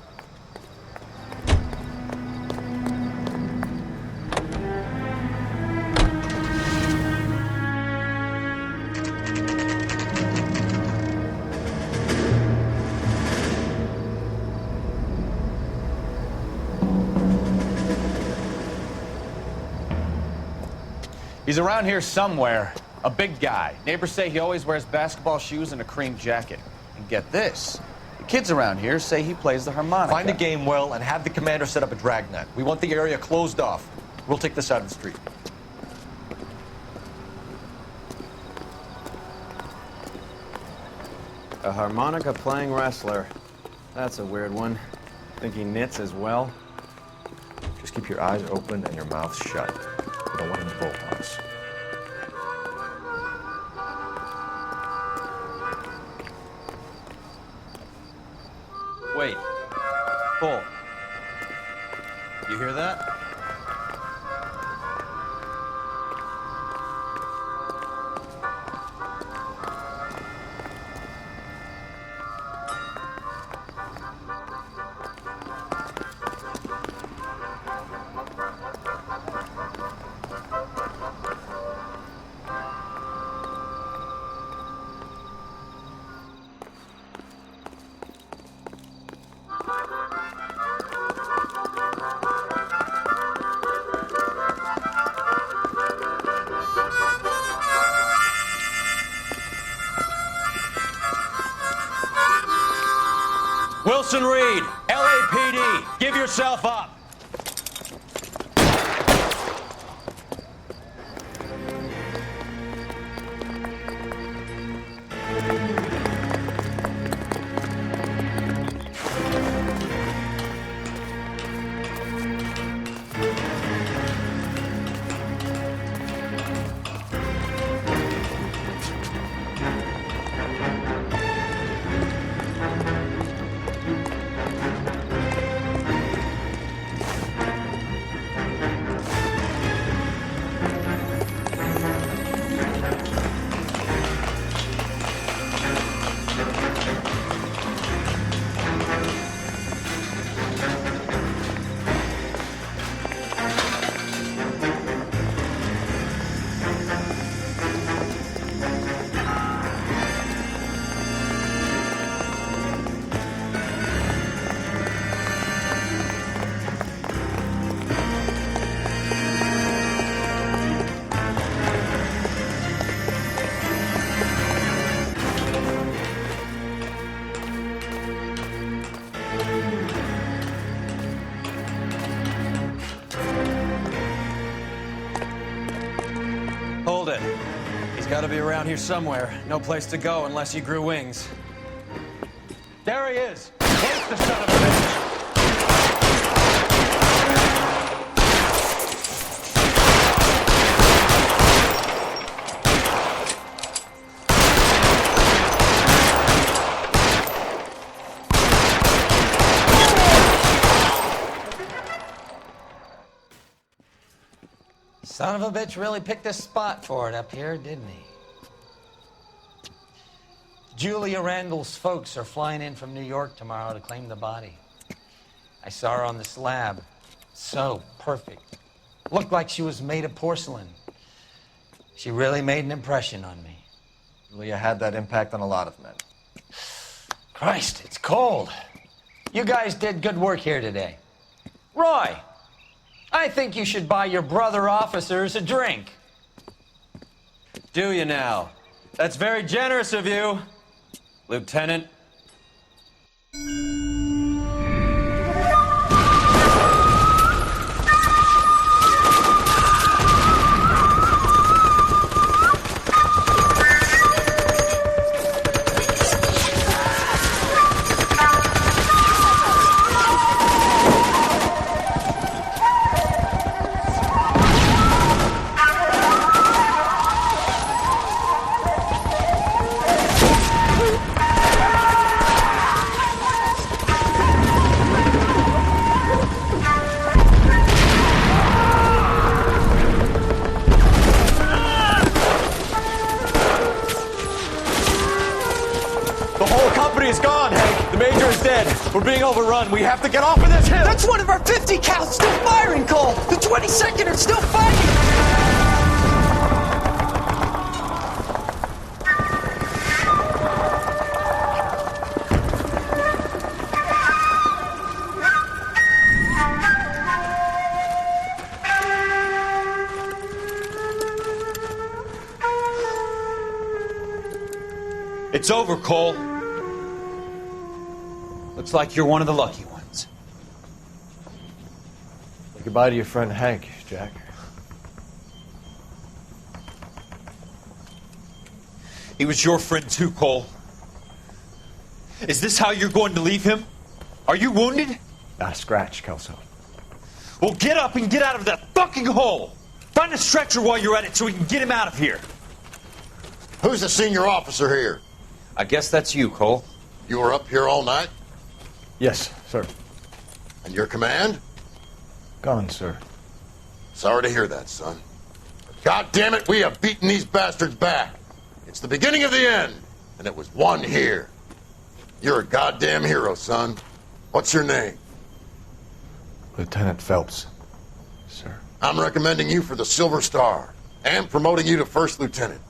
He's around here somewhere. A big guy. Neighbors say he always wears basketball shoes and a cream jacket. And get this. The kids around here say he plays the harmonica. Find a game well and have the commander set up a dragnet. We want the area closed off. We'll take this side of the street. A harmonica playing wrestler. That's a weird one. Think he knits as well? Just keep your eyes open and your mouth shut. We don't want him to bolt on us. Wait. Pull. You hear that? Wilson Reed, LAPD, give yourself up. He's got to be around here somewhere. No place to go unless he grew wings. There he is! Where's the son of a bitch? Son of a bitch really picked a spot for it up here, didn't he? Julia Randall's folks are flying in from New York tomorrow to claim the body. I saw her on the slab. So perfect. Looked like she was made of porcelain. She really made an impression on me. Julia had that impact on a lot of men. Christ, it's cold. You guys did good work here today. Roy, I think you should buy your brother officers a drink. Do you now? That's very generous of you, Lieutenant. We're being overrun. We have to get off of this hill. That's one of our 50 cals still firing, Cole. The 22nd are still fighting. It's over, Cole. Looks like you're one of the lucky ones. Say goodbye to your friend Hank, Jack. He was your friend too, Cole. Is this how you're going to leave him? Are you wounded? Scratch, Kelso. Well, get up and get out of that fucking hole! Find a stretcher while you're at it so we can get him out of here. Who's the senior officer here? I guess that's you, Cole. You were up here all night? Yes, sir. And your command? Gone, sir. Sorry to hear that, son. God damn it, we have beaten these bastards back. It's the beginning of the end, and it was one here. You're a goddamn hero, son. What's your name? Lieutenant Phelps, sir. I'm recommending you for the Silver Star and promoting you to First Lieutenant.